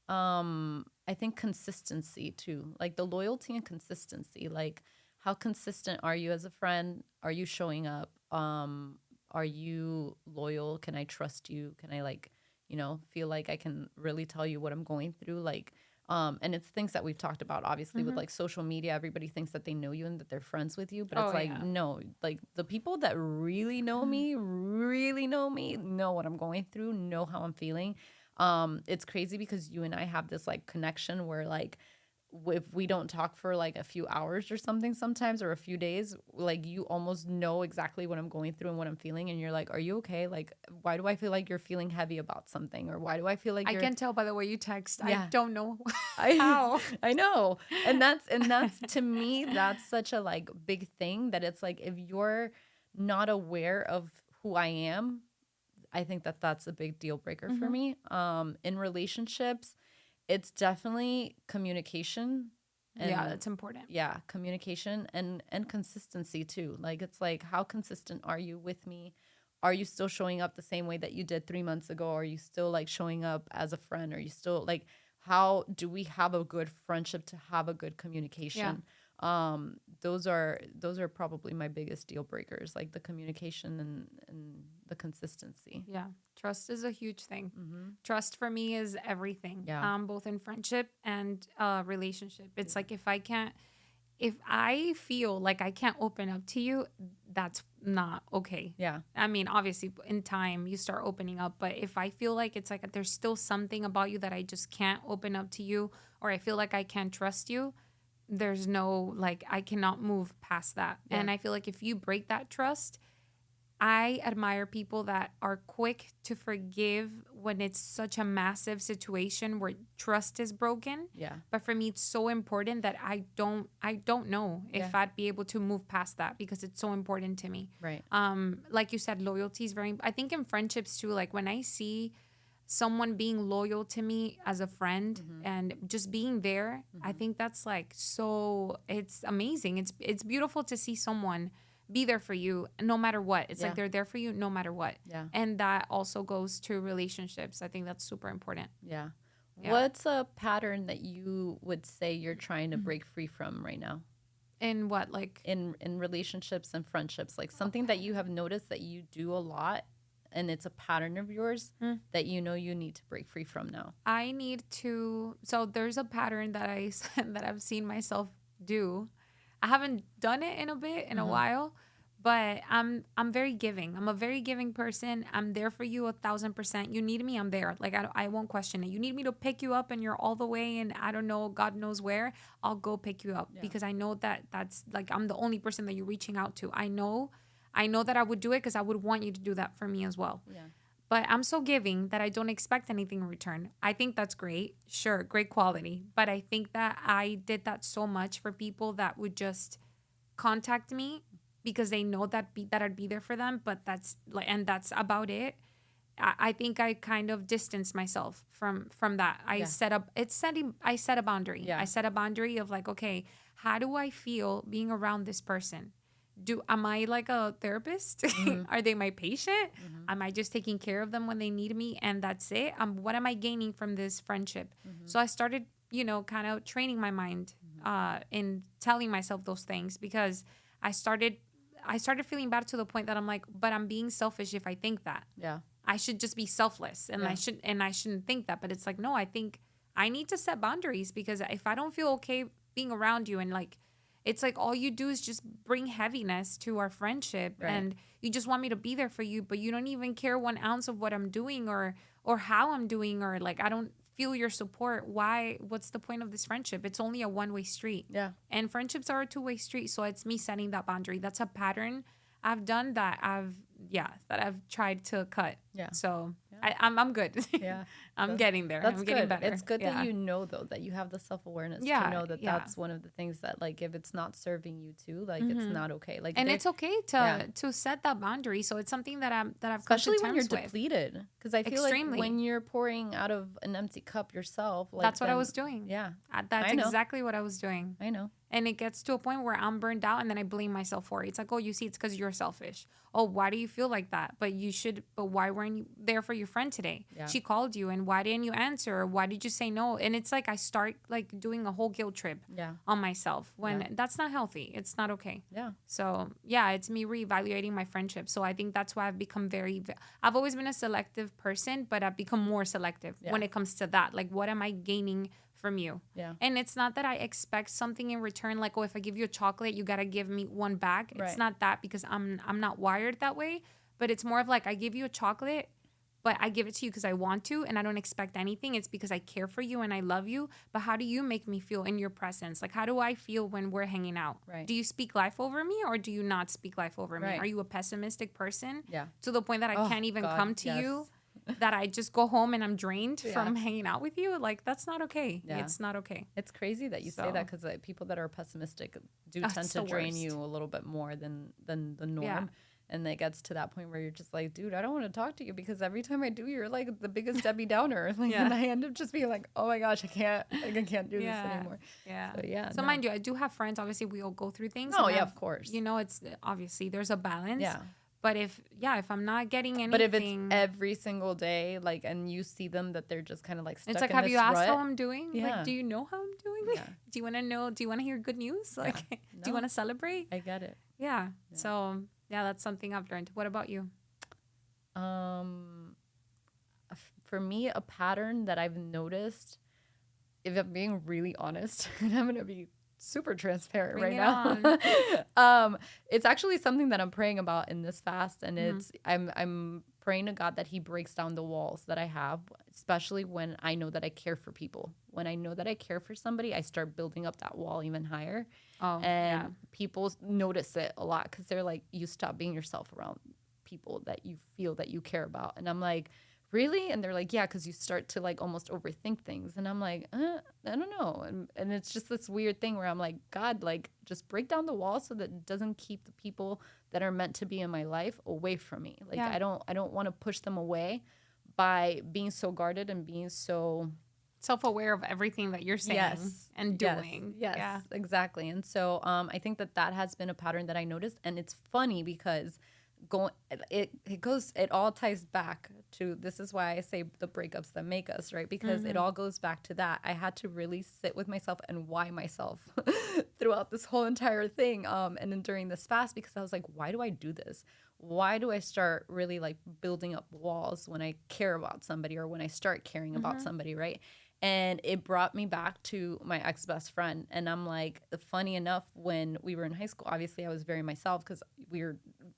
I think consistency too, like the loyalty and consistency. Like, how consistent are you as a friend? Are you showing up? Are you loyal? Can I trust you? Can I like feel like I can really tell you what I'm going through. Like, and it's things that we've talked about, obviously, with like social media. Everybody thinks that they know you and that they're friends with you, but it's Oh, like, yeah. no, like the people that really know me, know what I'm going through, know how I'm feeling. It's crazy because you and I have this like connection where like, if we don't talk for like a few hours or something sometimes, or a few days, like you almost know exactly what I'm going through and what I'm feeling, and you're like, are you okay? Like, why do I feel like you're feeling heavy about something, or why do I feel like I you're can tell by the way you text. I yeah. don't know I how. I know. And that's to me, that's such a like big thing, that it's like, if you're not aware of who I am, I think that that's a big deal breaker for me. In relationships, it's definitely communication. Yeah, And that's important. yeah, communication and consistency too. Like, it's like, how consistent are you with me? Are you still showing up the same way that you did 3 months ago? Are you still like showing up as a friend? Are you still like, how do we have a good friendship to have a good Yeah. communication? Those are probably my biggest deal breakers, like the communication and the consistency. Yeah. Trust is a huge thing. Mm-hmm. Trust for me is everything. Yeah. Both in friendship and relationship. It's like if I feel like I can't open up to you, that's not okay. Yeah. I mean, obviously, in time you start opening up, but if I feel like it's like there's still something about you that I just can't open up to you, or I feel like I can't trust you, there's no, like, I cannot move past that. Yeah. And I feel like if you break that trust, I admire people that are quick to forgive when it's such a massive situation where trust is broken. Yeah. But for me, it's so important that I don't know if Yeah. I'd be able to move past that because it's so important to me. Right. Like you said, loyalty is very, I think in friendships too, like when I see someone being loyal to me as a friend and just being there, I think that's like, so it's amazing. It's beautiful to see someone be there for you no matter what. It's Yeah. like they're there for you no matter what. Yeah. And that also goes to relationships. I think that's super important. Yeah. Yeah. What's a pattern that you would say you're trying to break free from right now And what, like, in relationships and friendships? Like something that you have noticed that you do a lot, and it's a pattern of yours that you know you need to break free from now. I need to, so there's a pattern that that I've seen myself do. I haven't done it in a bit, in a while, but I'm very giving. I'm a very giving person. I'm there for you 1,000%. You need me, I'm there. Like, I won't question it. You need me to pick you up and you're all the way and I don't know, God knows where, I'll go pick you up because I know that that's like, I'm the only person that you're reaching out to. I know that I would do it because I would want you to do that for me as well. Yeah. But I'm so giving that I don't expect anything in return. I think that's great. Sure, great quality. But I think that I did that so much for people that would just contact me because they know that I'd be there for them. But that's like, and that's about it. I think I kind of distanced myself from that. I set a boundary. Yeah. I set a boundary of like, okay, how do I feel being around this person? Am I like a therapist? Are they my patient? Am I just taking care of them when they need me and that's it? What am I gaining from this friendship? So I started, kind of training my mind in telling myself those things because I started feeling bad to the point that I'm like, but I'm being selfish if I think that. Yeah. I should just be selfless and I shouldn't think that. But it's like, no, I think I need to set boundaries because if I don't feel okay being around you and like, it's like all you do is just bring heaviness to our friendship and you just want me to be there for you, but you don't even care 1 ounce of what I'm doing or how I'm doing, or like, I don't feel your support. What's the point of this friendship? It's only a one-way street. Yeah. And friendships are a two-way street. So it's me setting that boundary. That's a pattern I've done that I've tried to cut. Yeah. So I'm good. Yeah. I'm getting there. That's I'm getting good. better. It's good Yeah. that you know, though, that you have the self-awareness Yeah, to know that yeah. that's one of the things that, like, if it's not serving you too, like, it's not okay. Like, And it's okay to set that boundary. So it's something that I've especially come to when you're terms with. depleted, because I feel Extremely. like when you're pouring out of an empty cup yourself, like, That's what I then- was doing. Yeah, That's I know. exactly what I was doing. I know. And it gets to a point where I'm burned out and then I blame myself for it. It's like, oh, you see, it's because you're selfish. Oh, why do you feel like that? But why weren't you there for your friend today? Yeah. She called you and why didn't you answer? Why did you say no? And it's like I start like doing a whole guilt trip on myself when that's not healthy. It's not okay. Yeah. So yeah, it's me reevaluating my friendship. So I think that's why I've become I've always been a selective person, but I've become more selective when it comes to that. Like, what am I gaining from you? Yeah. And it's not that I expect something in return. Like, oh, if I give you a chocolate, you got to give me one back. It's not that, because I'm not wired that way, but it's more of like, I give you a chocolate, but I give it to you because I want to, and I don't expect anything. It's because I care for you and I love you. But how do you make me feel in your presence? Like, how do I feel when we're hanging out? Right. Do you speak life over me, or do you not speak life over me? Are you a pessimistic person? Yeah. To the point that I can't even come to you, that I just go home and I'm drained from hanging out with you? Like, that's not okay. Yeah. It's not okay. It's crazy that you say that, because like, people that are pessimistic do tend to drain you a little bit more than the norm. Yeah. And it gets to that point where you're just like, dude, I don't want to talk to you, because every time I do, you're like the biggest Debbie Downer. Like, and I end up just being like, oh my gosh, I can't do this anymore. Yeah. So mind you, I do have friends. Obviously, we all go through things. Oh yeah, of course. You know, it's obviously there's a balance. Yeah. But if I'm not getting anything, but if it's every single day, like, and you see them that they're just kind of like stuck it's like, in have this you asked rut, how I'm doing? Yeah. Like, do you know how I'm doing? Yeah. Do you want to know? Do you want to hear good news? Like, do you want to celebrate? I get it. Yeah. So yeah, that's something I've learned. What about you? For me, a pattern that I've noticed, if I'm being really honest, and I'm gonna be super transparent right now. It's actually something that I'm praying about in this fast, and it's I'm praying to God that He breaks down the walls that I have, especially when I know that I care for people. When I know that I care for somebody, I start building up that wall even higher. People notice it a lot, because they're like, you stop being yourself around people that you feel that you care about. And I'm like, really? And they're like, yeah, because you start to like almost overthink things. And I'm like, I don't know. And it's just this weird thing where I'm like, God, like, just break down the wall so that it doesn't keep the people that are meant to be in my life away from me. Like, I don't want to push them away by being so guarded and being so self-aware of everying that you're saying and doing. Yes, exactly. And so I think that has been a pattern that I noticed. And it's funny because it all ties back to, this is why I say the breakups that make us, right? Because it all goes back to that. I had to really sit with myself and why myself throughout this whole entire thing. And then during this fast, because I was like, why do I do this? Why do I start really like building up walls when I care about somebody, or when I start caring about somebody, right? And it brought me back to my ex-best friend. And I'm like, funny enough, when we were in high school, obviously I was very myself because we were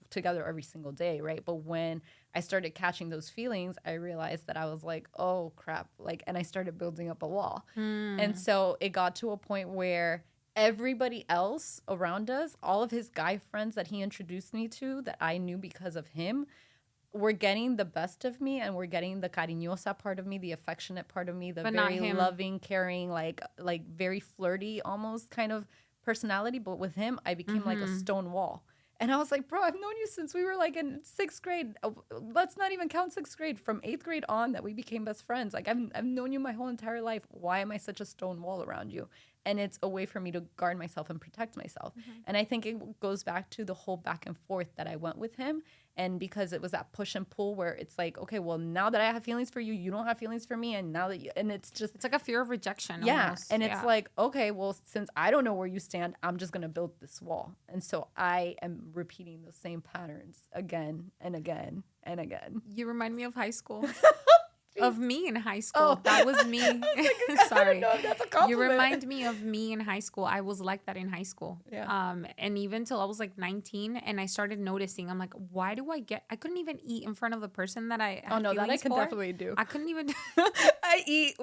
together every single day, right? But when I started catching those feelings, I realized that I was like, oh crap, like, and I started building up a wall. And so it got to a point where everybody else around us, all of his guy friends that he introduced me to that I knew because of him, were getting the best of me, and we're getting the cariñosa part of me, the affectionate part of me, the very loving, caring, like very flirty almost kind of personality. But with him, I became like a stone wall. And I was like, bro, I've known you since we were like in 6th grade. Let's not even count 6th grade. From 8th grade on that we became best friends. Like, I've known you my whole entire life. Why am I such a stone wall around you? And it's a way for me to guard myself and protect myself. And I think it goes back to the whole back and forth that I went with him. And because it was that push and pull where it's like, okay, well, now that I have feelings for you, you don't have feelings for me. And now that and it's like a fear of rejection. Yeah. Almost. And it's like, okay, well, since I don't know where you stand, I'm just going to build this wall. And so I am repeating the same patterns again and again and again. You remind me of high school. Of me in high school. That was me. Sorry. I don't know if that's a compliment. You remind me of me in high school. I was like that in high school. Yeah. And even till I was like 19, and I started noticing, I'm like, why do I couldn't even eat in front of the person that I had that I can for. definitely do. I couldn't even I eat.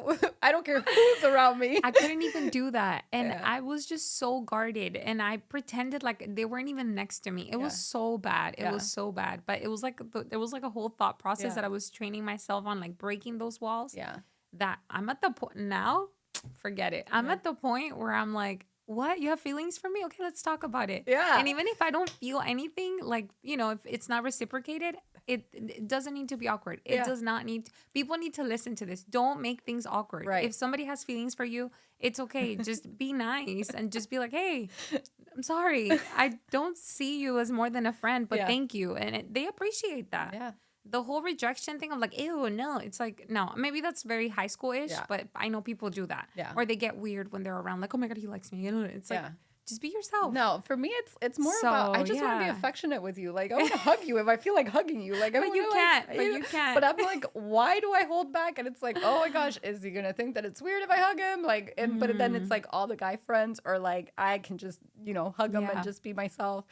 I don't care who's around me. I couldn't even do that. And I was just so guarded, and I pretended like they weren't even next to me. It was so bad. It was so bad. But it was like there was like a whole thought process that I was training myself on, like breaking those walls. That I'm at the point now, forget it. I'm at the point where I'm like, what? You have feelings for me? Okay, let's talk about it. And even if I don't feel anything, like, you know, if it's not reciprocated, it doesn't need to be awkward. It Yeah. does not need people need to listen to this. Don't make things awkward. Right. If somebody has feelings for you, it's okay. Just be nice and just be like, hey, I'm sorry. I don't see you as more than a friend, but Yeah. thank you. And they appreciate that. Yeah. The whole rejection thing of like, ew, no. It's like, no, maybe that's very high school-ish, Yeah. but I know people do that. Yeah. Or they get weird when they're around, like, oh my God, he likes me. You know, it's like, Yeah. just be yourself. No, for me, it's more So, about I just want to be yeah. affectionate with you. Like I want to hug you if I feel like hugging you. Like I But you wanna, can't. like, But you you know, can't. But I'm like, why do I hold back? And it's like, oh my gosh, is he gonna think that it's weird if I hug him? Like, and but then it's like all the guy friends are like, I can just hug him Yeah. and just be myself.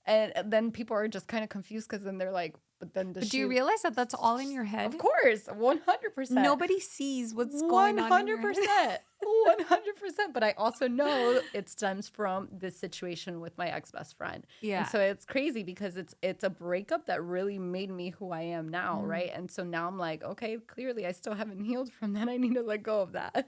And then people are just kind of confused because then they're like, but then does But do you realize that that's all in your head? Of course, 100%. Nobody sees what's going on in your head. 100%. But I also know it stems from this situation with my ex-best friend. Yeah. And so it's crazy because it's a breakup that really made me who I am now, right? And so now I'm like, okay, clearly I still haven't healed from that. I need to let go of that.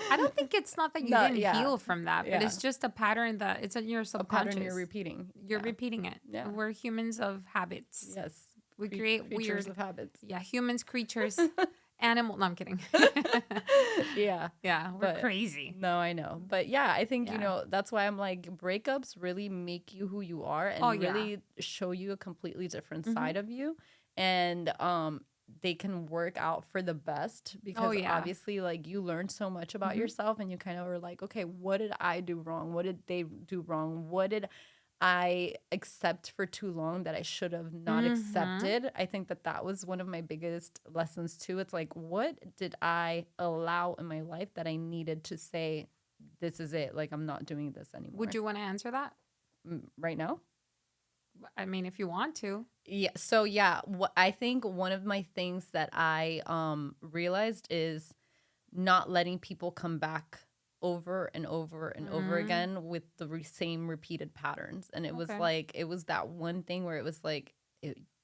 I don't think it's not that you No, didn't yeah. heal from that, but Yeah. it's just a pattern that it's in your A subconscious. pattern you're repeating. You're Yeah. repeating it. Yeah. We're humans of habits. Yes. We create Creatures weird of habits. Yeah, humans, creatures, animal. No, I'm kidding. Yeah. Yeah, we're But- crazy. No, I know. But yeah, I think, Yeah. that's why I'm like, breakups really make you who you are and Oh, yeah. really show you a completely different side of you. And they can work out for the best because yeah. obviously, like, you learn so much about yourself and you kind of are like, okay, what did I do wrong? What did they do wrong? What did I accept for too long that I should have not accepted? I think that was one of my biggest lessons too. It's like, what did I allow in my life that I needed to say, this is it? Like, I'm not doing this anymore. Would you want to answer that? Right now? I mean, if you want to. Yeah. So yeah, I think one of my things that I realized is not letting people come back over and over and over again with the same repeated patterns. And it was Okay. like, it was that one thing where it was like,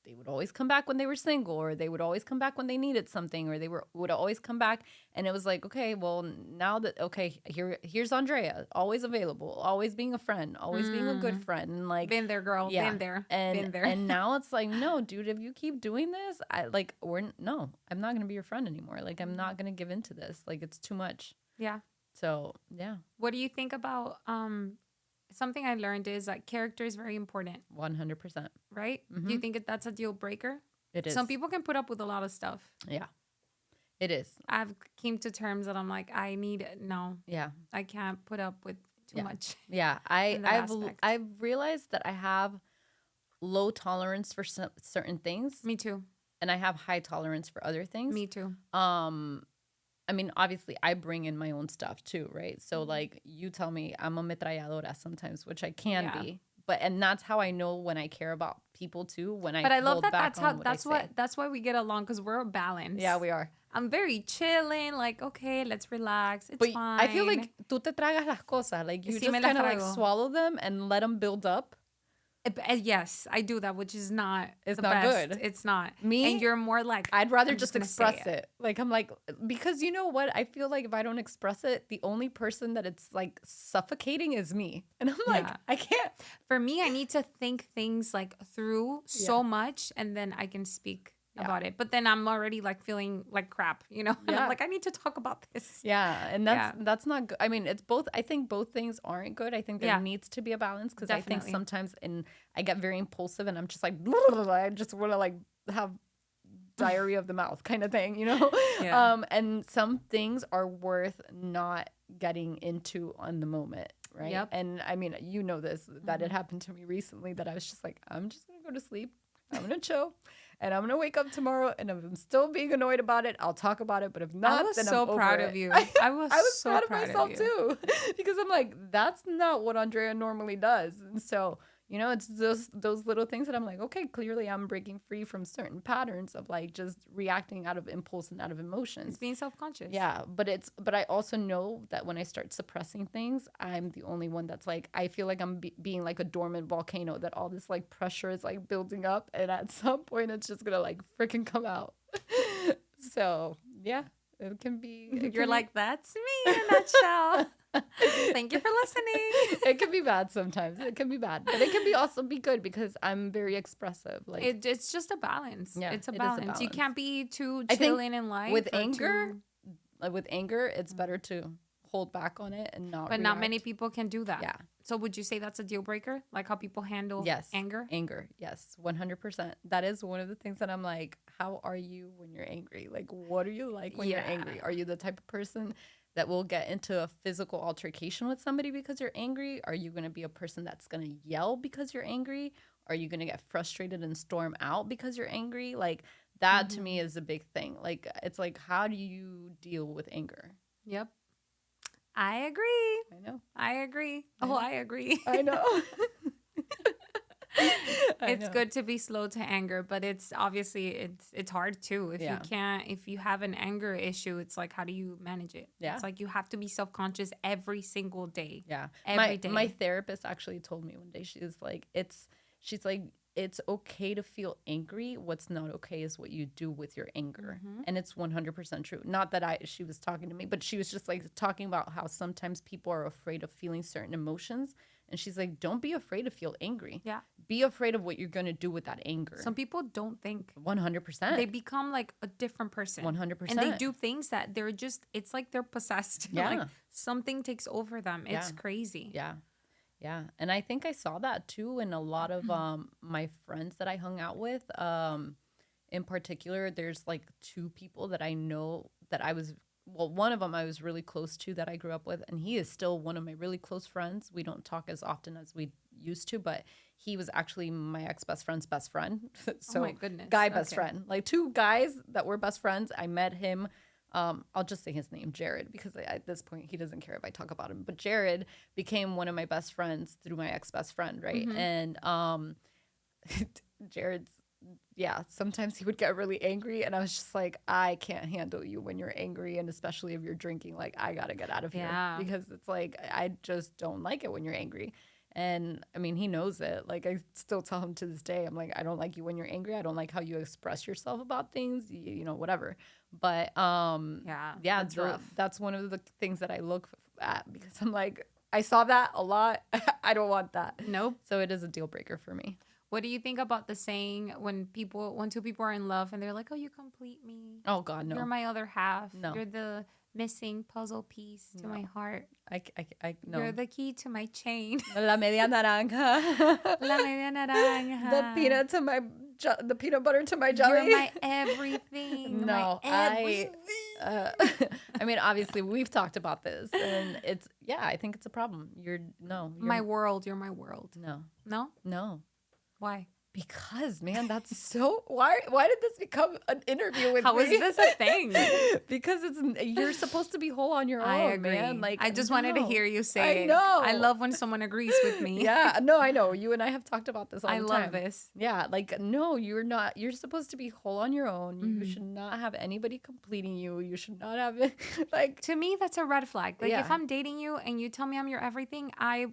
they would always come back when they were single, or they would always come back when they needed something, or they would always come back. And it was like, okay, well, now that, okay, here's Andrea, always available, always being a friend, always being a good friend. And like, Been there, girl. yeah. Been there. and Been there. and now it's like, no, dude, if you keep doing this, no, I'm not gonna be your friend anymore. Like, I'm not gonna give into this. Like, it's too much. Yeah. So yeah, What do you think about something I learned is that character is very important, 100%. right? Do you think that's a deal breaker? It is. Some people can put up with a lot of stuff. Yeah, it is. I've came to terms that I'm like, no, Yeah, I can't put up with too much. yeah. In that aspect. I've realized that I have low tolerance for certain things, Me too. and I have high tolerance for other things. Me too. I mean, obviously, I bring in my own stuff too, right? So, like, you tell me I'm a metralladora sometimes, which I can Yeah. be, and that's how I know when I care about people too. When But I love hold that back that's on how what I say. that's why we get along, because we're a balance. Yeah, we are. I'm very chilling, like, okay, let's relax. It's But fine. I feel like tú te tragas las cosas, like you Sí, just me las kind of like trago. swallow them and let them build up. Yes, I do that, which is not It's the not best. good. It's not. Me? And you're more like, I'd rather I'm just gonna say express it. Like, I'm like, because you know what? I feel like if I don't express it, the only person that it's like suffocating is me. And I'm like, Yeah. I can't. For me, I need to think things like through so much, and then I can speak about it. But then I'm already like feeling like crap, And Yeah. I'm like, I need to talk about this. Yeah. And that's not good. I mean, it's both. I think both things aren't good. I think there Yeah. needs to be a balance, because I think Definitely. sometimes I get very impulsive and I'm just like, I just want to like have diarrhea of the mouth kind of thing, Yeah. And some things are worth not getting into on the moment, right? Yep. And I mean, this, that it happened to me recently, that I was just like, I'm just gonna go to sleep, I'm gonna chill, and I'm gonna wake up tomorrow, and if I'm still being annoyed about it, I'll talk about it, but if not, I was then so I'm over proud it. of you. I was so proud of proud myself you. too, because I'm like, that's not what Andrea normally does. And so, it's those little things that I'm like, okay, clearly I'm breaking free from certain patterns of like just reacting out of impulse and out of emotions. It's being self-conscious. Yeah, but I also know that when I start suppressing things, I'm the only one that's like, I feel like I'm being like a dormant volcano, that all this like pressure is like building up, and at some point it's just gonna like freaking come out. So yeah, it can be. You're like, that's me in a nutshell. Thank you for listening. It can be bad sometimes. It can be bad, but it can be also be good because I'm very expressive. Like, It's just a balance. yeah, It's a it is a balance. You balance. can't be too I think chilling in life with or anger, too. it's better to hold back on it and not But not many react. people can do that. Yeah. So would you say that's a deal breaker? Like how people handle Yes. anger? Anger. Yes. 100%. That is one of the things that I'm like, how are you when you're angry? Like, what are you like when you're Yeah. angry? Are you the type of person that will get into a physical altercation with somebody because you're angry? Are you going to be a person that's going to yell because you're angry? Are you going to get frustrated and storm out because you're angry? Like, that to me is a big thing. Like, it's like, how do you deal with anger? Yep. I agree. I know. I agree. I know. I agree. I know. It's good to be slow to anger, but it's obviously it's hard too. If you have an anger issue, it's like how do you manage it? Yeah. It's like you have to be self-conscious every single day. Yeah. Every day. My therapist actually told me one day, she's like, it's okay to feel angry. What's not okay is what you do with your anger. And it's 100% true. Not that she was talking to me, but she was just like talking about how sometimes people are afraid of feeling certain emotions. And she's like, don't be afraid to feel angry. Yeah. Be afraid of what you're going to do with that anger. Some people don't think. 100%. They become like a different person. 100%. And they do things that they're just, it's like they're possessed. Yeah. Like something takes over them. It's crazy. Yeah. Yeah. And I think I saw that too in a lot of my friends that I hung out with. In particular, there's like two people that I know that one of them I was really close to that I grew up with, and he is still one of my really close friends. We don't talk as often as we used to, but he was actually my ex-best friend's best friend. So, oh my goodness. Guy best friend. Like two guys that were best friends. I met him. I'll just say his name, Jared, because at this point he doesn't care if I talk about him. But Jared became one of my best friends through my ex-best friend, right? And Jared's, sometimes he would get really angry, and I was just like, I can't handle you when you're angry, and especially if you're drinking. Like, I gotta get out of here because it's like I just don't like it when you're angry. And I mean, he knows it. Like, I still tell him to this day, I'm like, I don't like you when you're angry. I don't like how you express yourself about things, you know, whatever. But that's rough. That's one of the things that I look at because I'm like, I saw that a lot. I don't want that. Nope. So it is a deal breaker for me. What do you think about the saying when two people are in love and they're like, oh, you complete me. Oh, God, no. You're my other half. No. You're the missing puzzle piece to my heart. I no. You're the key to my chain. La media naranja. La media naranja. The peanut butter to my jelly. You're my everything. No, my everything. I mean, obviously we've talked about this, and I think it's a problem. You're my world. You're my world. No. Why? Because, man, that's so. Why did this become an interview with me? How is this a thing? Because you're supposed to be whole on your own, I agree. man. Like, I just wanted to hear you say it. I know. I love when someone agrees with me. Yeah, no, I know. You and I have talked about this all the time. I love this. Yeah, like, no, you're not. You're supposed to be whole on your own. You should not have anybody completing you. You should not have it. Like, to me, that's a red flag. Like, if I'm dating you and you tell me I'm your everything, I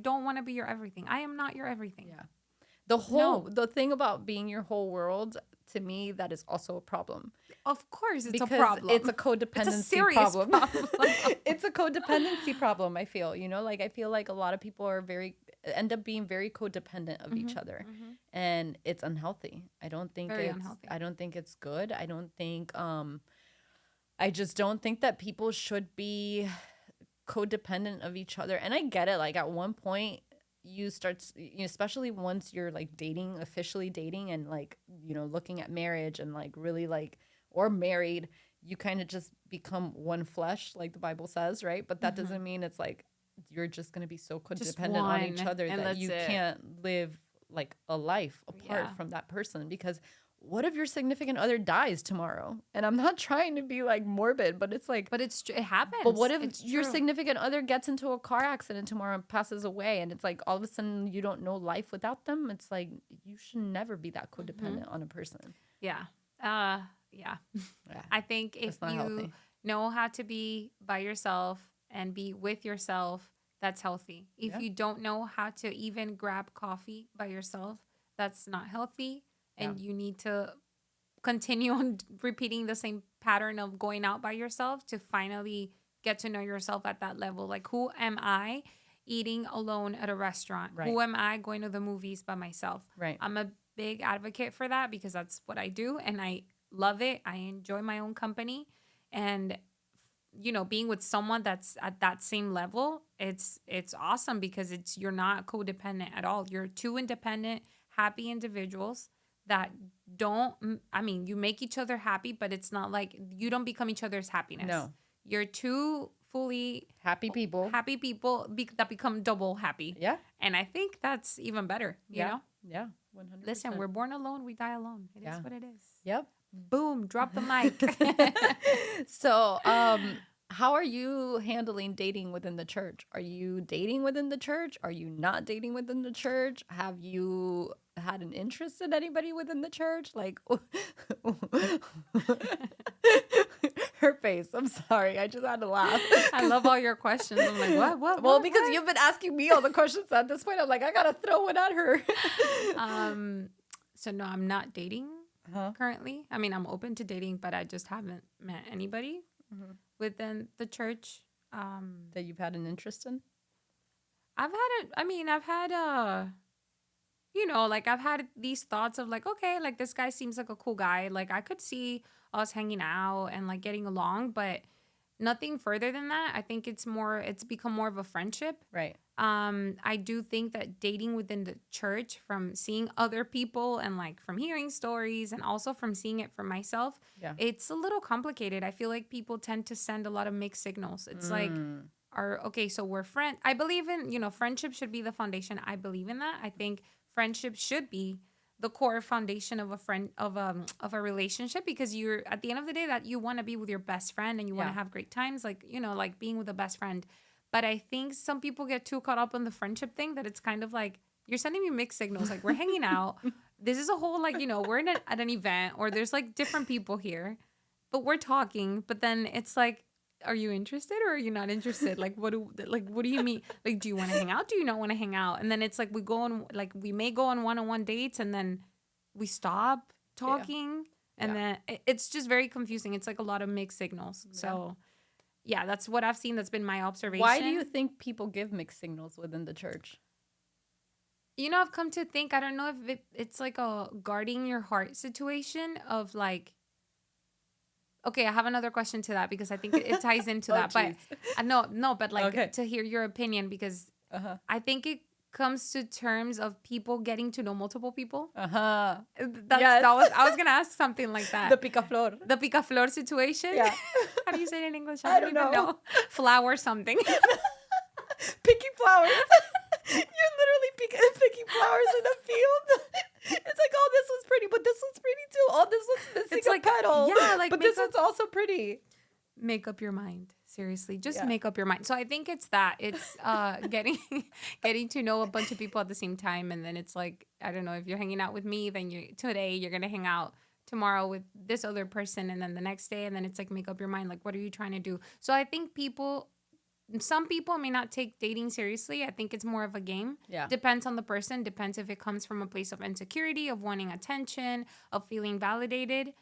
don't want to be your everything. I am not your everything. Yeah. The thing about being your whole world, to me, that is also a problem. Of course, it's because a problem. It's a codependency it's a serious problem. It's a codependency problem, I feel. You know, like, I feel like a lot of people end up being very codependent of each other. And it's unhealthy. I don't think it's good. I don't think, I just don't think that people should be codependent of each other. And I get it. Like, at one point, you start, especially once you're like officially dating and like, looking at marriage and like really like, or married, you kind of just become one flesh, like the Bible says, right? But that doesn't mean it's like you're just going to be so codependent on each other that you can't live like a life apart from that person. Because what if your significant other dies tomorrow? And I'm not trying to be like morbid, but it's like, it happens. But what if your significant other gets into a car accident tomorrow and passes away, and it's like all of a sudden you don't know life without them? It's like you should never be that codependent on a person. Yeah. I think if you know how to be by yourself and be with yourself, that's healthy. If you don't know how to even grab coffee by yourself, that's not healthy. And you need to continue on repeating the same pattern of going out by yourself to finally get to know yourself at that level. Like, who am I eating alone at a restaurant? Right. Who am I going to the movies by myself? Right. I'm a big advocate for that because that's what I do and I love it. I enjoy my own company. And being with someone that's at that same level, it's awesome because you're not codependent at all. You're two independent, happy individuals that don't, I mean, you make each other happy, but it's not like you don't become each other's happiness. No. You're two fully Happy people. that become double happy. Yeah. And I think that's even better, you know? Yeah. 100%. Listen, we're born alone, we die alone. It is what it is. Yep. Boom, drop the mic. So, how are you handling dating within the church? Are you dating within the church? Are you not dating within the church? Have you had an interest in anybody within the church? Like, her face. I'm sorry. I just had to laugh. I love all your questions. I'm like, what? Well, because you've been asking me all the questions at this point. I'm like, I got to throw one at her. So no, I'm not dating currently. I mean, I'm open to dating, but I just haven't met anybody within the church. That you've had an interest in? I've had I've had these thoughts of like, okay, like this guy seems like a cool guy. Like I could see us hanging out and like getting along, but nothing further than that. I think it's become more of a friendship. Right. I do think that dating within the church, from seeing other people and like from hearing stories and also from seeing it for myself, it's a little complicated. I feel like people tend to send a lot of mixed signals. It's like, so we're friends. I believe in, friendship should be the foundation. I believe in that. I think friendship should be the core foundation of a relationship, because you're at the end of the day that you want to be with your best friend and you want to have great times, like like being with a best friend. But I think some people get too caught up on the friendship thing that it's kind of like you're sending me mixed signals. Like we're hanging out, this is a whole like we're at an event, or there's like different people here, but we're talking. But then it's like, are you interested or are you not interested? Like what do you mean? Like, do you want to hang out? Do you not want to hang out? And then it's like we may go on one-on-one dates and then we stop talking, and then it's just very confusing. It's like a lot of mixed signals. So yeah, that's what I've seen. That's been my observation. Why do you think people give mixed signals within the church? I've come to think, I don't know if it's like a guarding your heart situation of like, okay, I have another question to that because I think it ties into that. Geez. But but like to hear your opinion, because I think it comes to terms of people getting to know multiple people. Yes. I was gonna ask something like that. The picaflor. The picaflor situation. Yeah. How do you say it in English? I don't even know. Flower something. Picking flowers. You're literally picking flowers in a field. It's like, oh, this one's pretty, but this one's pretty too. Oh, this one's missing a petal. Yeah, like, but this one's also pretty. Make up your mind. Seriously, just make up your mind. So I think it's that. It's getting to know a bunch of people at the same time, and then it's like, I don't know, if you're hanging out with me, then today you're gonna hang out tomorrow with this other person, and then the next day, and then it's like, make up your mind. Like, what are you trying to do? So I think some people may not take dating seriously. I think it's more of a game. Yeah. Depends on the person. Depends if it comes from a place of insecurity, of wanting attention, of feeling validated.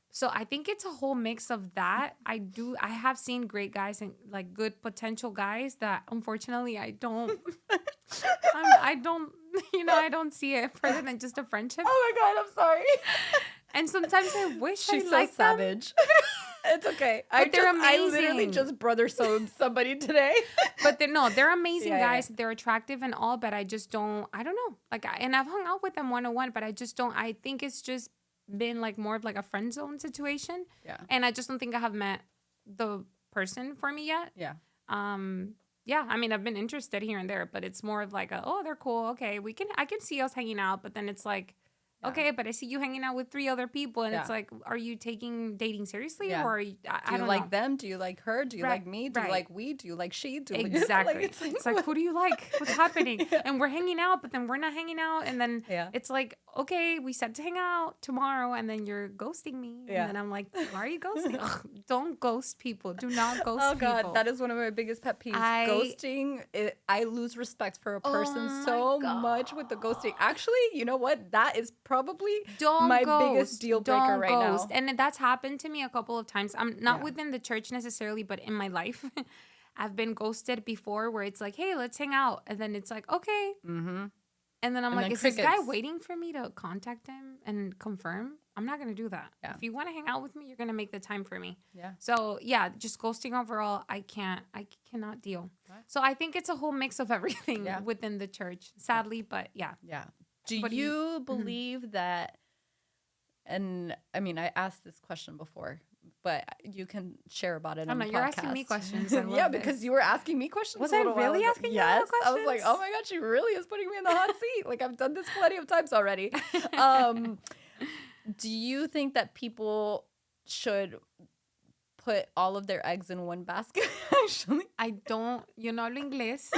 So I think it's a whole mix of that. I have seen great guys and like good potential guys that unfortunately I don't I don't see it further than just a friendship. Oh my God, I'm sorry. And sometimes I wish She's I so liked savage. It's okay. But they're amazing. I literally just brother sewed somebody today. But they're amazing guys. Yeah. They're attractive and all, but I don't know. Like, and I've hung out with them one-on-one, but I just don't. I think it's just been like more of like a friend zone situation. Yeah. And I just don't think I have met the person for me yet. Yeah. Yeah. I mean, I've been interested here and there, but it's more of like, they're cool. Okay, I can see us hanging out, but then it's like, okay, but I see you hanging out with 3 other people, and it's like, are you taking dating seriously, or are you, I don't like know. them? Do you like her? Do you like me? Do you like we? Do you like she? Exactly. It's like, who do you like? What's happening? And we're hanging out, but then we're not hanging out, and then it's like, okay, we said to hang out tomorrow, and then you're ghosting me, and then I'm like, why are you ghosting? Ugh, don't ghost people. Do not ghost people. Oh God, that is one of my biggest pet peeves. Ghosting. I lose respect for a person so much with the ghosting. Actually, you know what? That is probably Don't my ghost. biggest deal breaker Don't right ghost. now. And that's happened to me a couple of times. I'm not Yeah. within the church necessarily, but in my life, I've been ghosted before where it's like, hey, let's hang out. And then it's like, okay. Mm-hmm. And then I'm And like, then is this guy crickets. waiting for me to contact him and confirm? I'm not going to do that. Yeah. If you want to hang out with me, you're going to make the time for me. Yeah. So yeah, just ghosting overall, I cannot deal. Right. So I think it's a whole mix of everything Yeah. within the church, sadly, but yeah. Yeah. Do What do you believe that, and I mean, I asked this question before, but you can share about it Oh on no, the you're podcast. asking me questions. I love Yeah, this. because you were asking me questions. Was a I little while really ago. asking you all the Yes. I was like, questions? oh my God, she really is putting me in the hot seat. Like, I've done this plenty of times already. Do you think that people should put all of their eggs in one basket, actually? I don't, you know hablo inglés.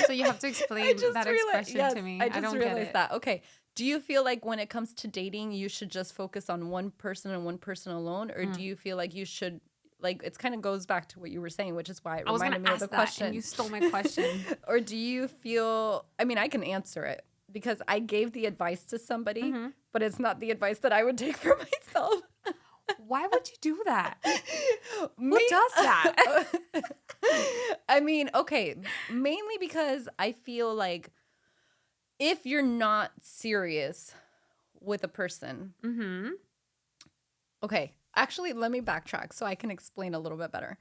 So you have to explain that realized- expression yes, to me. I I just don't get realized it. that. Okay. Do you feel like when it comes to dating, you should just focus on one person and one person alone? Or do you feel like you should, like, it kind of goes back to what you were saying, which is why it I was reminded gonna me of ask the that, question. and you stole my question. Or do you feel, I mean, I can answer it because I gave the advice to somebody, but it's not the advice that I would take for myself. Why would you do that? Who Me- does that? I mean, okay, mainly because I feel like if you're not serious with a person, okay, actually, let me backtrack so I can explain a little bit better.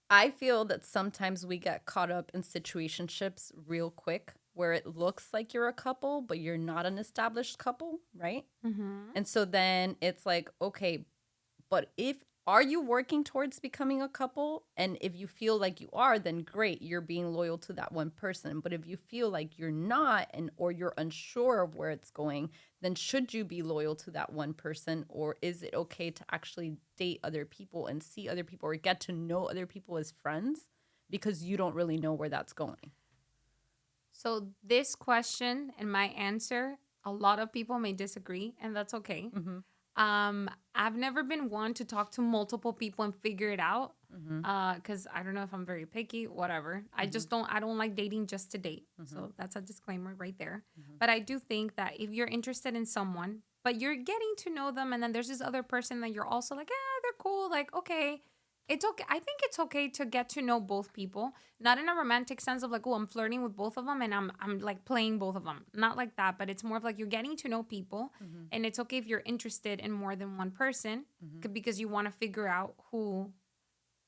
I feel that sometimes we get caught up in situationships real quick where it looks like you're a couple, but you're not an established couple, right? And so then it's like, okay, but are you working towards becoming a couple? And if you feel like you are, then great, you're being loyal to that one person. But if you feel like you're not, or you're unsure of where it's going, then should you be loyal to that one person? Or is it okay to actually date other people and see other people or get to know other people as friends because you don't really know where that's going? So this question and my answer, a lot of people may disagree, and that's okay. I've never been one to talk to multiple people and figure it out because I don't know if I'm very picky, whatever. I don't like dating just to date. So that's a disclaimer right there. But I do think that if you're interested in someone, but you're getting to know them, and then there's this other person that you're also like, they're cool. Like, okay, it's okay. I think it's okay to get to know both people, not in a romantic sense of like, oh, I'm flirting with both of them and I'm like playing both of them. Not like that, but it's more of like you're getting to know people, and it's okay if you're interested in more than one person because you want to figure out who